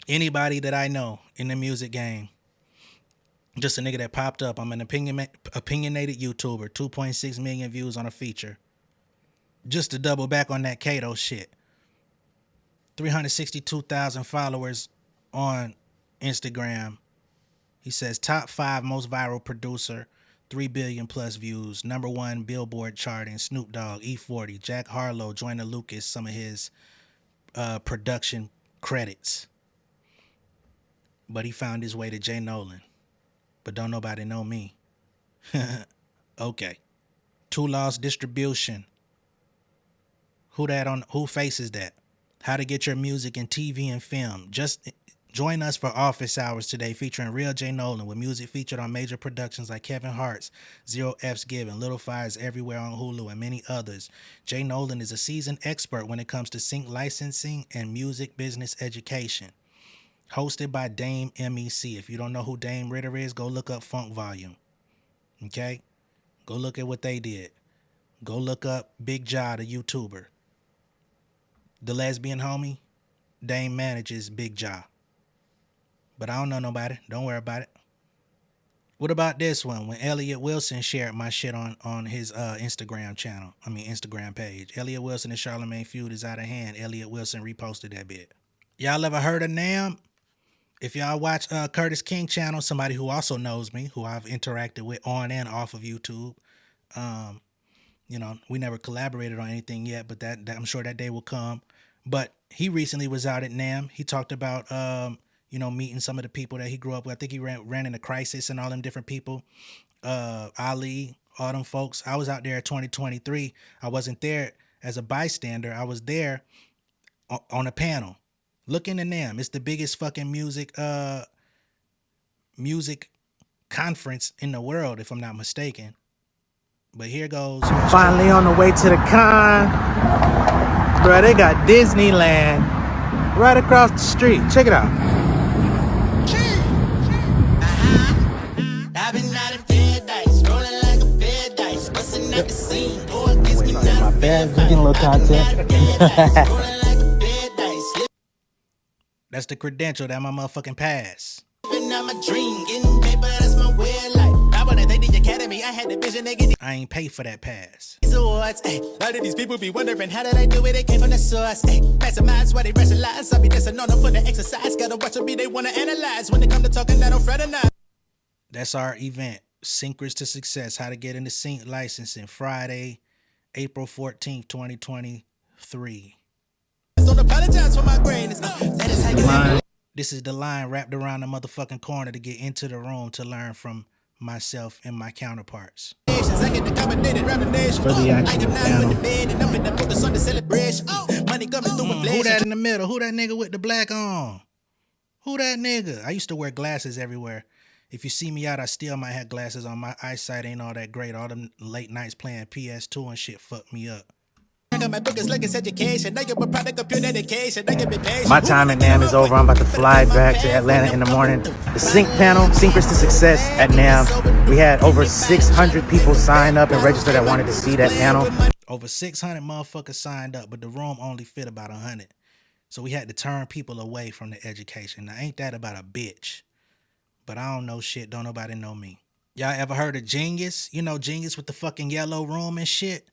anybody that I know in the music game. Just a nigga that popped up. I'm an opinionated YouTuber. 2.6 million views on a feature. Just to double back on that Kato shit. 362,000 followers on Instagram. He says top 5 most viral producer. 3 billion plus views, #1 Billboard charting, Snoop Dogg, E40, Jack Harlow, Joyner Lucas, some of his production credits. But he found his way to J Nolan. But don't nobody know me. Okay. 2 Lost Distribution. Who faces that? How to get your music in TV and film. Just join us for office hours today featuring real J Nolan with music featured on major productions like Kevin Hart's Zero F's Given, Little Fires Everywhere on Hulu, and many others. J Nolan is a seasoned expert when it comes to sync licensing and music business education. Hosted by Dame MEC. If you don't know who Dame Ritter is, go look up Funk Volume. Okay? Go look at what they did. Go look up Big Ja, the YouTuber. The lesbian homie, Dame manages Big Ja. But I don't know nobody. Don't worry about it. What about this one? When Elliot Wilson shared my shit on his Instagram page. Elliot Wilson and Charlamagne feud is out of hand. Elliot Wilson reposted that bit. Y'all ever heard of Nam? If y'all watch Curtis King channel, somebody who also knows me, who I've interacted with on and off of YouTube. You know, we never collaborated on anything yet, but that I'm sure that day will come. But he recently was out at NAMM. He talked about, you know, meeting some of the people that he grew up with. I think he ran into Crisis and all them different people. Ali, all them folks. I was out there in 2023. I wasn't there as a bystander. I was there on a panel. Look into NAMM. It's the biggest fucking music conference in the world, if I'm not mistaken. But here goes. Finally on the way to the con. Bro, they got Disneyland right across the street. Check it out. I've been out in paradise, rolling like a paradise, busting at the scene. Boy, gets me down. My bad, we getting a little content. That's the credential, that my motherfucking pass. Living out my dream, getting paper, that's my way of life. I wanna thank the academy, I had the vision, they get I ain't pay for that pass. these awards, ayy. Why did these people be wondering how did I do it? They came from the source, ayy. Passing minds while they rationalize. I be dancing on them for the exercise. Gotta watch them be, they wanna analyze. When they come to talking, I don't fraternize. That's our event, Syncers to Success, how to get into sync licensing, Friday, April 14th, 2023. Don't apologize for my greatness. That is how you This is the line wrapped around the motherfucking corner to get into the room to learn from myself and my counterparts. For the actual panel. Who that in the middle? Who that nigga with the black on? Who that nigga? I used to wear glasses everywhere. If you see me out, I still might have glasses on. My eyesight ain't all that great. All them late nights playing PS2 and shit fucked me up. My time at NAMM is over. I'm about to fly back to Atlanta in the morning. The Sync panel, Syncers to Success at NAMM. We had over 600 people sign up and register that wanted to see that panel. Over 600 motherfuckers signed up, but the room only fit about 100. So we had to turn people away from the education. Now, ain't that about a bitch? But I don't know shit. Don't nobody know me. Y'all ever heard of Genius? You know Genius with the fucking yellow room and shit?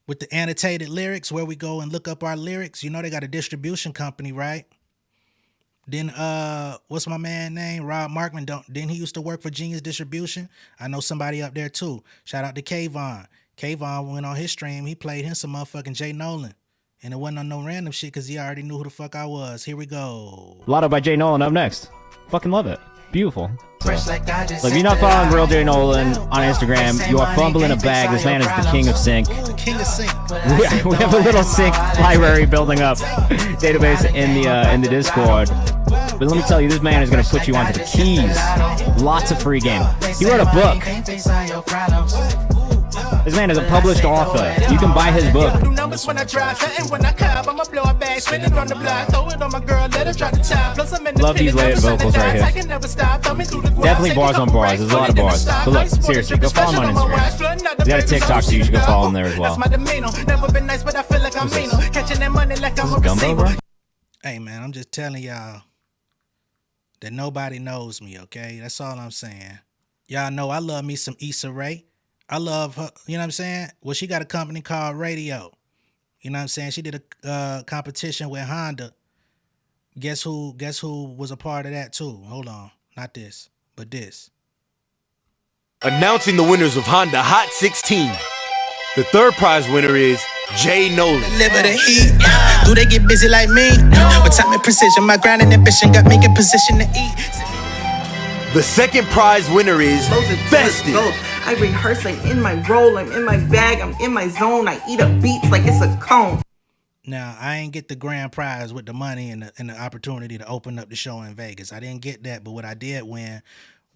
With the annotated lyrics where we go and look up our lyrics. You know they got a distribution company, right? Then what's my man name? Rob Markman. Didn't he used to work for Genius Distribution? I know somebody up there too. Shout out to Kayvon. Kayvon went on his stream. He played him some motherfucking J Nolan. And it wasn't on no random shit because he already knew who the fuck I was. Here we go. Lotto by J Nolan up next. Fucking love it. Beautiful. So if you're not following Real J Nolan on Instagram, you are fumbling a bag. This man is the king of sync. The king of sync. We have a little sync library building up database in the Discord. But let me tell you, this man is going to put you onto the keys. Lots of free game. He wrote a book. This man is a published author. You can buy his book. Love these layered vocals right here. Definitely bars on bars. There's a lot of bars. But look, seriously, go follow him on Instagram. He's got a TikTok, so you should go follow him there as well. This is Gumbo, bro? Hey, man, I'm just telling y'all that nobody knows me, okay? That's all I'm saying. Y'all know I love me some Issa Rae. I love her, you know what I'm saying? Well, she got a company called Radio. You know what I'm saying? She did a competition with Honda. Guess who was a part of that too? Hold on. Not this, but this. Announcing the winners of Honda Hot 16. The third prize winner is J Nolan. Live the heat. Do they get busy like me? With time and precision, my grind and ambition got me in position to eat. The second prize winner is Festive. I rehearsing in my role, I'm in my bag, I'm in my zone, I eat up beats like it's a cone. Now, I ain't get the grand prize with the money and the opportunity to open up the show in Vegas. I didn't get that, but what I did win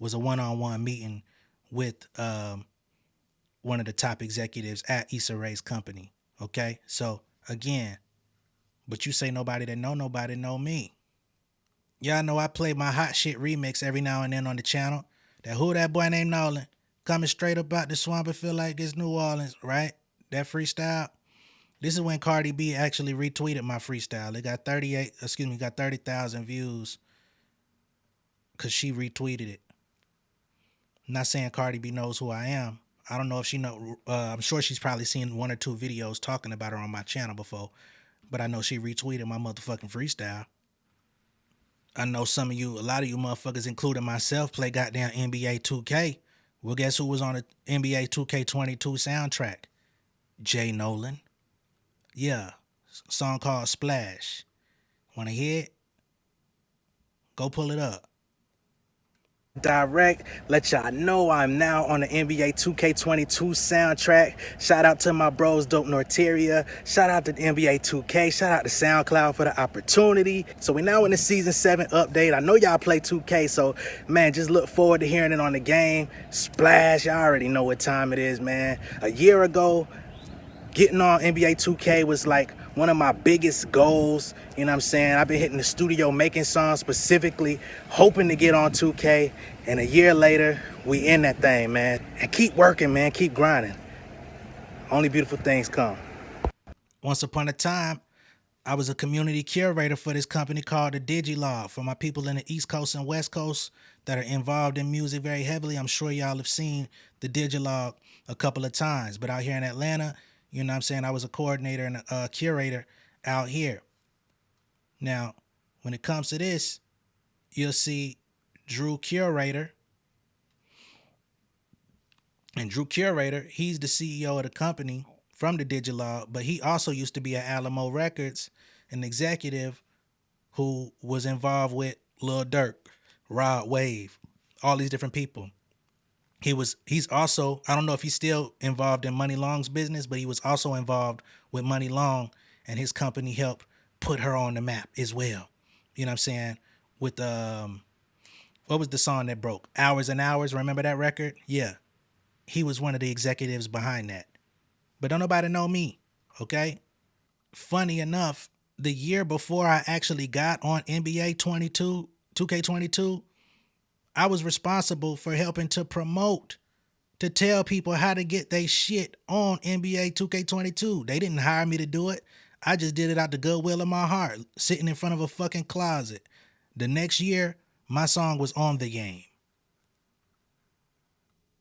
was a one-on-one meeting with one of the top executives at Issa Rae's company, okay? So, again, but you say nobody that know me. Y'all know I play my hot shit remix every now and then on the channel. That boy named Nolan. Coming straight up out the swamp, I feel like this New Orleans, right? That freestyle. This is when Cardi B actually retweeted my freestyle. It got 30,000 views because she retweeted it. I'm not saying Cardi B knows who I am. I don't know if she know. I'm sure she's probably seen one or two videos talking about her on my channel before, but I know she retweeted my motherfucking freestyle. I know some of you, a lot of you motherfuckers, including myself, play goddamn NBA 2K. Well, guess who was on the NBA 2K22 soundtrack? J Nolan. Yeah, song called Splash. Want to hear it? Go pull it up. Direct, let y'all know I'm now on the NBA 2K22 soundtrack. Shout out to my bros Dope Norteria. Shout out to the NBA 2K. Shout out to SoundCloud for the opportunity. So we're now in the Season 7 update. I know y'all play 2K, so man, just look forward to hearing it on the game. Splash, y'all already know what time it is, man. A year ago, getting on NBA 2K was like one of my biggest goals. You know what I'm saying? I've been hitting the studio making songs specifically, hoping to get on 2K. And a year later, we in that thing, man. And keep working, man. Keep grinding. Only beautiful things come. Once upon a time, I was a community curator for this company called the Digilog. For my people in the East Coast and West Coast that are involved in music very heavily, I'm sure y'all have seen the Digilog a couple of times. But out here in Atlanta, you know what I'm saying, I was a coordinator and a curator out here. Now, when it comes to this, you'll see Drew Curator. And Drew Curator, he's the CEO of the company from the Digilog, but he also used to be at Alamo Records, an executive who was involved with Lil Durk, Rod Wave, all these different people. He's also, I don't know if he's still involved in Money Long's business, but he was also involved with Money Long, and his company helped put her on the map as well. You know what I'm saying? With what was the song that broke? Hours and Hours, remember that record? Yeah. He was one of the executives behind that. But don't nobody know me, okay? Funny enough, the year before I actually got on NBA 2K22, I was responsible for helping to promote, to tell people how to get their shit on NBA 2K22. They didn't hire me to do it. I just did it out the goodwill of my heart, sitting in front of a fucking closet. The next year, my song was on the game.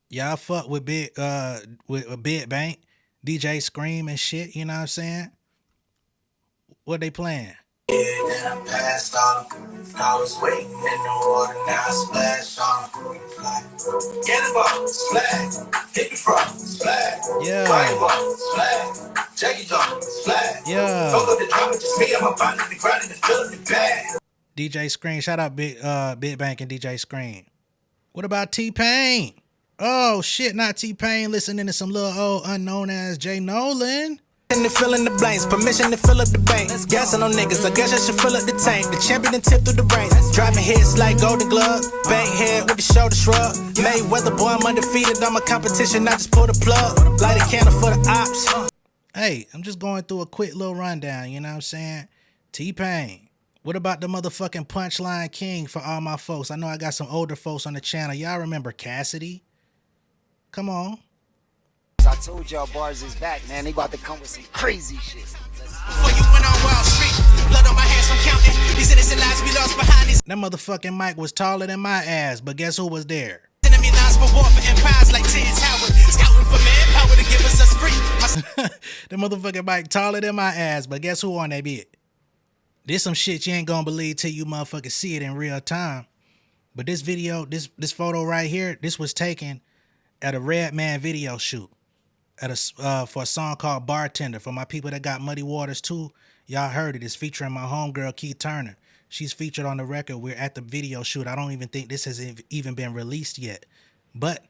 Y'all fuck with Big Bank, DJ Scream and shit, you know what I'm saying? What they playing? Yeah, then I passed on him. I was waiting in the water, now I splash on him. Get the ball, splash. Hit the front, splash. Yeah. Fire ball, splash. Jackie John, splash. Yeah. Talk up the drama, just me and my partner be grinding and filling the bag. DJ Scream, shout out Big Bank and DJ Scream. What about T-Pain? Oh shit, not T-Pain, listening to some little old unknown ass J Nolan. And to fill in the blanks, permission to fill up the bank. Gassing on niggas, I guess I should fill up the tank. The champion and tip through the ranks. Driving hits like Golden Glove. Bank head with the shoulder shrug. Mayweather, boy, I'm undefeated. I'm a competition, I just pull the plug. Light a candle for the ops. Hey, I'm just going through a quick little rundown, you know what I'm saying? T-Pain. What about the motherfucking Punchline King for all my folks? I know I got some older folks on the channel. Y'all remember Cassidy? Come on. I told y'all bars is back, man. They about to come with some crazy shit. Before you went on Wall Street, blood on my hands from counting. These innocent lives we lost behind these. That motherfucking mic was taller than my ass, but guess who was there? Enemy lines for war for empires like Terrence Howard. Scouting for manpower to give us free. The motherfucking mic taller than my ass, but guess who on that bit? This some shit you ain't gonna believe till you motherfuckers see it in real time. But this video, this photo right here, this was taken at a Redman video shoot. For a song called Bartender. For my people that got Muddy Waters too, y'all heard it. It's featuring my homegirl Keith Turner. She's featured on the record. We're at the video shoot. I don't even think this has even been released yet. But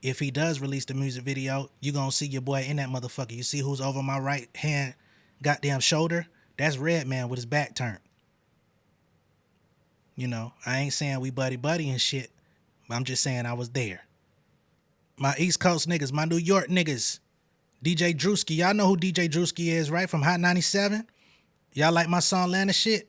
if he does release the music video, you gonna see your boy in that motherfucker. You see who's over my right hand goddamn shoulder? That's Redman with his back turned. You know, I ain't saying we buddy and shit, but I'm just saying I was there. My East Coast niggas, my New York niggas, DJ Drewski. Y'all know who DJ Drewski is, right? From Hot 97. Y'all like my song Lana shit?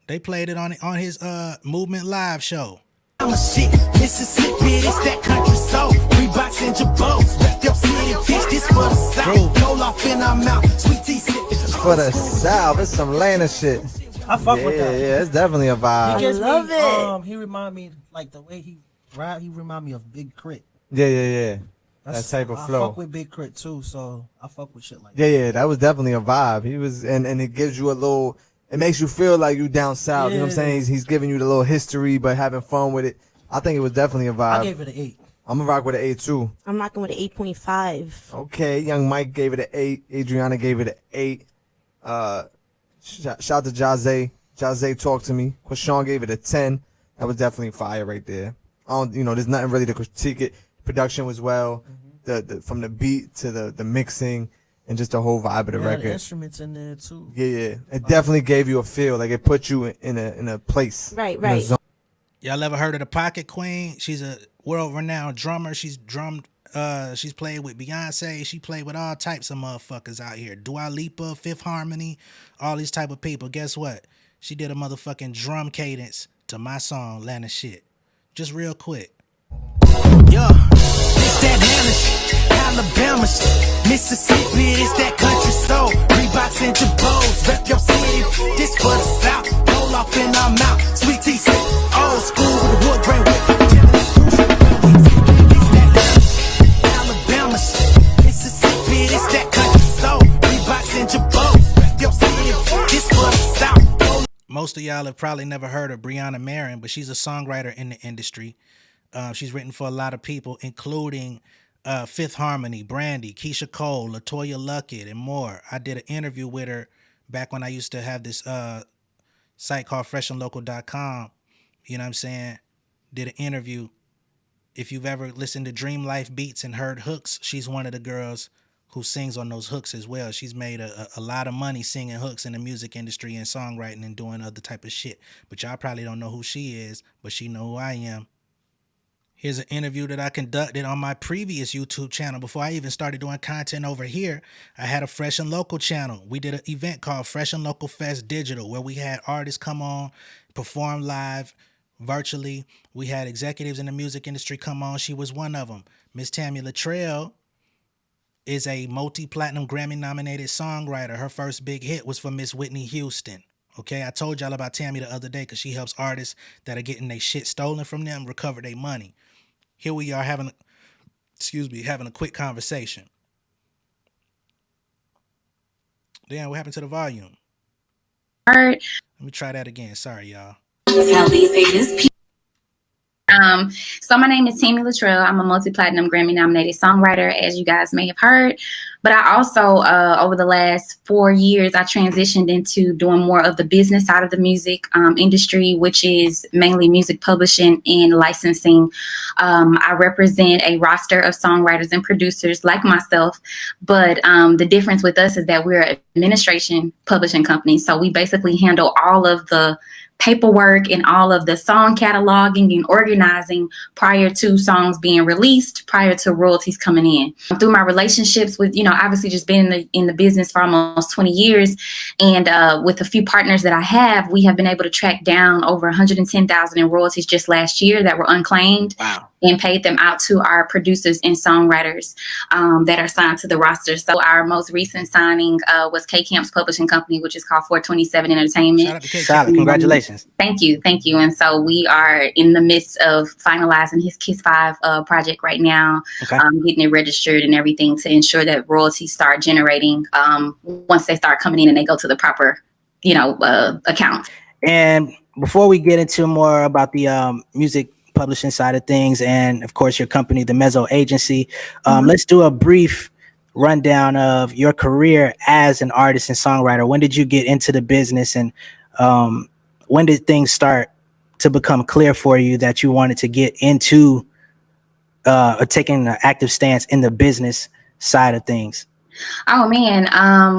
They played it on his Movement Live show. I'm a shit, Mississippi, it's that country soul. Reeboks and Jabos, left your city, bitch, this for the South. Roll off in our mouth, sweet tea sip. For the South, it's some Lana shit. I fuck with that. Yeah, it's definitely a vibe. I love it. He remind me, like the way he rap, he remind me of Big Crit. Yeah. That type of flow. I fuck with Big Crit too, so I fuck with shit like that. Yeah, that was definitely a vibe. He was, and it gives you a little it makes you feel like you down south. You know what I'm saying? He's giving you the little history, but having fun with it. I think it was definitely a vibe. I gave it an 8. I'm gonna rock with an 8 too. I'm rocking with an 8.5. Okay, Young Mike gave it an 8. Adriana gave it an 8. Shout out to Jazzy. Jazzy talked to me. Quashawn gave it a 10. That was definitely fire right there. There's nothing really to critique it. Production was well. The from the beat to the mixing and just the whole vibe of the record. The instruments in there too. Yeah. It definitely gave you a feel. Like it put you in a place. Right. Y'all ever heard of the Pocket Queen? She's a world-renowned drummer. She's drummed. She's played with Beyonce. She played with all types of motherfuckers out here. Dua Lipa, Fifth Harmony, all these type of people. Guess what? She did a motherfucking drum cadence to my song, Atlanta Shit. Just real quick. Yeah, it's that Atlanta shit, Alabama shit, Mississippi, it's that country soul. Reeboks and Jabos, rep your city. This for the South, roll off in our mouth. Sweet tea sip, old school with the wood grain whip. Alabama shit, Mississippi, it's that country soul. Reeboks and Jabos, rep your city. This for the South. Most of y'all have probably never heard of Brianna Marin, but she's a songwriter in the industry. She's written for a lot of people, including Fifth Harmony, Brandy, Keisha Cole, LaToya Luckett, and more. I did an interview with her back when I used to have this site called freshandlocal.com. You know what I'm saying? Did an interview. If you've ever listened to Dream Life Beats and heard hooks, she's one of the girls who sings on those hooks as well. She's made a lot of money singing hooks in the music industry and songwriting and doing other type of shit. But y'all probably don't know who she is, but she know who I am. Here's an interview that I conducted on my previous YouTube channel before I even started doing content over here. I had a Fresh and Local channel. We did an event called Fresh and Local Fest Digital where we had artists come on, perform live, virtually. We had executives in the music industry come on. She was one of them. Miss Tammy Latrell is a multi-platinum Grammy-nominated songwriter. Her first big hit was for Miss Whitney Houston. Okay, I told y'all about Tammy the other day because she helps artists that are getting their shit stolen from them recover their money. Here we are having a quick conversation. Damn, what happened to the volume? All right. Let me try that again. Sorry, y'all. So my name is Tammy Latrell. I'm a multi-platinum Grammy-nominated songwriter, as you guys may have heard. But I also, over the last 4 years, I transitioned into doing more of the business side of the music industry, which is mainly music publishing and licensing. I represent a roster of songwriters and producers like myself. But the difference with us is that we're an administration publishing company. So we basically handle all of the paperwork and all of the song cataloging and organizing prior to songs being released, prior to royalties coming in. Through my relationships with, obviously just been in the business for almost 20 years, and with a few partners that I have, we have been able to track down over 110,000 in royalties just last year that were unclaimed. Wow. And paid them out to our producers and songwriters that are signed to the roster. So our most recent signing was K-Camp's publishing company, which is called 427 Entertainment. Shout out to K-Camp. Congratulations. Thank you. And so we are in the midst of finalizing his Kiss 5 project right now, Okay. Getting it registered and everything to ensure that royalties start generating once they start coming in and they go to the proper, account. And before we get into more about the music publishing side of things, and of course your company, the Mezzo Agency, let's do a brief rundown of your career as an artist and songwriter. When did you get into the business, and when did things start to become clear for you that you wanted to get into taking an active stance in the business side of things? Oh man.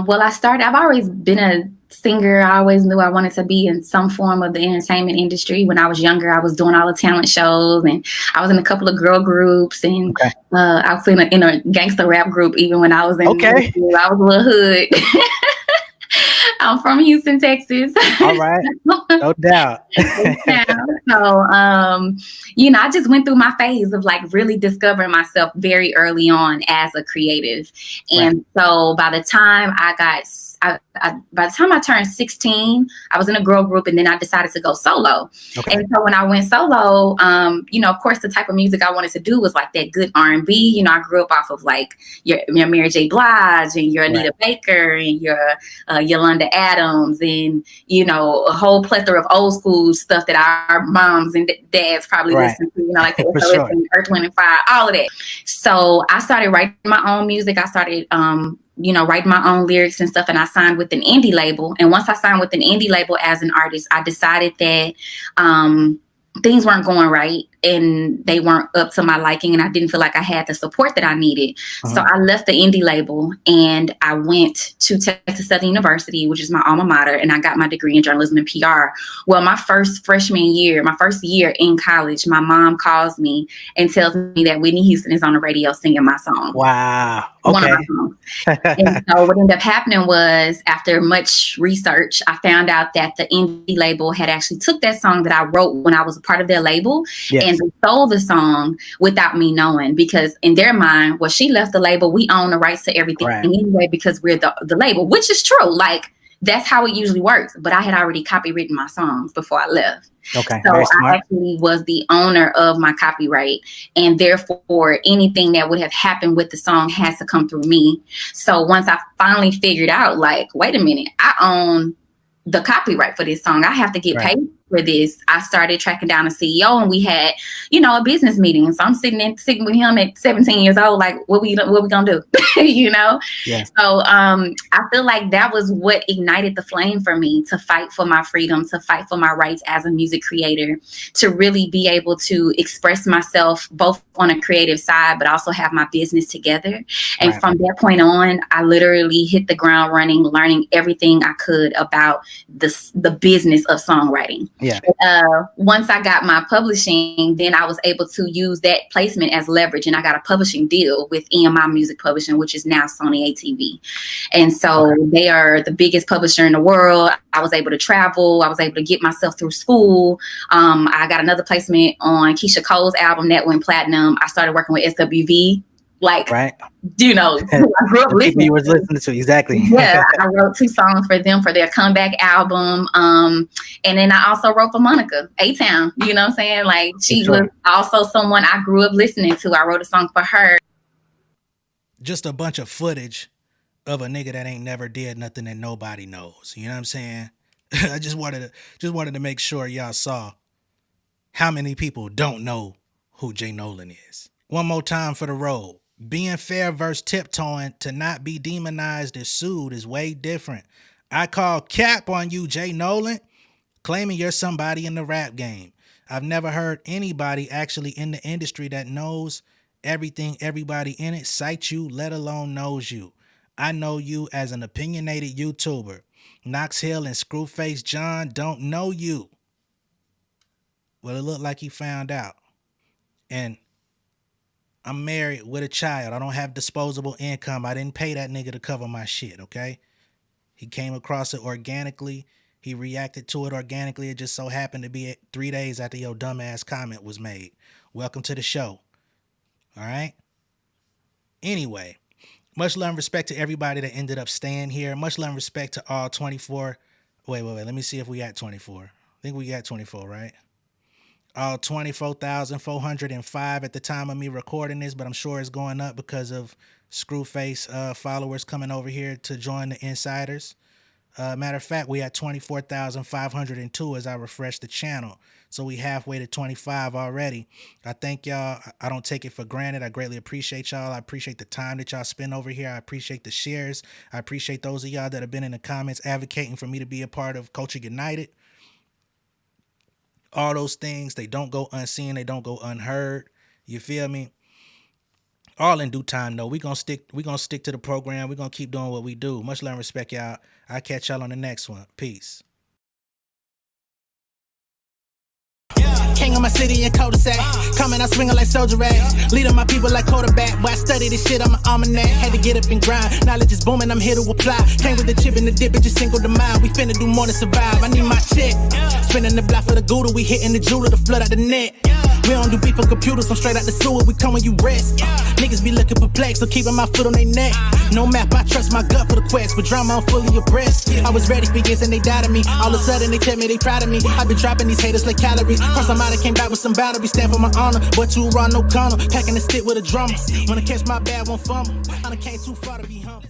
Well, I've always been a singer. I always knew I wanted to be in some form of the entertainment industry. When I was younger, I was doing all the talent shows, and I was in a couple of girl groups, and I was in a gangster rap group even when I was in middle school. I was a little hood. I'm from Houston, Texas. All right. No doubt. So, I just went through my phase of really discovering myself very early on as a creative. And so by the time I turned 16, I was in a girl group, and then I decided to go solo. Okay. And so when I went solo, of course, the type of music I wanted to do was that good R&B. I grew up off of your Mary J. Blige and your Anita Baker and your Yolanda Adams and, you know, a whole plethora of old school stuff that our moms and dads probably listen to, you know, like Earth, Wind and Fire, all of that. So I started writing my own music. I started, you know, writing my own lyrics and stuff. And I signed with an indie label. And once I signed with an indie label as an artist, I decided that things weren't going right and they weren't up to my liking, and I didn't feel like I had the support that I needed. So I left the indie label and I went to Texas Southern University, which is my alma mater, and I got my degree in journalism and PR. Well, my first year in college, my mom calls me and tells me that Whitney Houston is on the radio singing my song. Wow. One of my songs. And so what ended up happening was, after much research, I found out that the indie label had actually took that song that I wrote when I was a part of their label, and they sold the song without me knowing, because in their mind, well, she left the label, we own the rights to everything anyway because we're the label, which is true. Like, that's how it usually works. But I had already copywritten my songs before I left. Okay. So I actually was the owner of my copyright, and therefore anything that would have happened with the song has to come through me. So once I finally figured out, like, wait a minute, I own the copyright for this song, I have to get paid for this, I started tracking down a CEO, and we had, you know, a business meeting. So I'm sitting with him at 17 years old, like, what we gonna do? You know? Yeah. So I feel like that was what ignited the flame for me to fight for my freedom, to fight for my rights as a music creator, to really be able to express myself both on a creative side, but also have my business together. And from that point on, I literally hit the ground running, learning everything I could about the business of songwriting. Yeah. Once I got my publishing, then I was able to use that placement as leverage, and I got a publishing deal with EMI Music Publishing, which is now Sony ATV. And so they are the biggest publisher in the world. I was able to travel. I was able to get myself through school. I got another placement on Keisha Cole's album that went platinum. I started working with SWV. Like, you know, I grew up listening. You was listening to, exactly. Yeah, I wrote 2 songs for them for their comeback album. And then I also wrote for Monica, A-Town. You know what I'm saying? Like, she was also someone I grew up listening to. I wrote a song for her. Just a bunch of footage of a nigga that ain't never did nothing that nobody knows. You know what I'm saying? I just wanted to make sure y'all saw how many people don't know who J Nolan is. One more time for the road. Being fair versus tiptoeing to not be demonized as sued is way different. I call cap on you, J Nolan, claiming you're somebody in the rap game. I've never heard anybody actually in the industry that knows everything everybody in it cite you, let alone knows you. I know you as an opinionated YouTuber. Knox Hill and Screwface John don't know you. Well, it looked like he found out. And I'm married with a child. I don't have disposable income. I didn't pay that nigga to cover my shit, okay? He came across it organically. He reacted to it organically. It just so happened to be 3 days after your dumbass comment was made. Welcome to the show. All right? Anyway, much love and respect to everybody that ended up staying here. Much love and respect to all 24. Wait. Let me see if we got 24. I think we got 24, right? All 24,405 at the time of me recording this, but I'm sure it's going up because of Screwface followers coming over here to join the insiders. Matter of fact, we had 24,502 as I refreshed the channel. So we halfway to 25 already. I thank y'all. I don't take it for granted. I greatly appreciate y'all. I appreciate the time that y'all spend over here. I appreciate the shares. I appreciate those of y'all that have been in the comments advocating for me to be a part of Culture United. All those things, they don't go unseen. They don't go unheard. You feel me? All in due time, though. We're gonna stick to the program. We're gonna keep doing what we do. Much love and respect, y'all. I'll catch y'all on the next one. Peace. King of my city and cul-de-sac. Coming out swinging like soldier rags. Leading my people like quarterback. Boy, I study this shit, I'm an almanac. Had to get up and grind. Knowledge is booming, I'm here to apply. Came with the chip and the dip, it just single the mind. We finna do more than survive. I need my check. Spinning the block for the gouda. We hitting the jeweler to flood out the net. We don't do beef on computers, I'm straight out the sewer. We come when you rest. Niggas be looking perplexed, so keeping my foot on their neck. No map, I trust my gut for the quest. With drama, I'm fully abreast. I was ready for years and they doubted me. All of a sudden they tell me they proud of me. I been dropping these haters like calories. Cross them out, I came back with some boundaries. Stand for my honor, but you run no corner. Packing the stick with a drummer. When I catch my bad, won't fumble. I done came too far to be humble.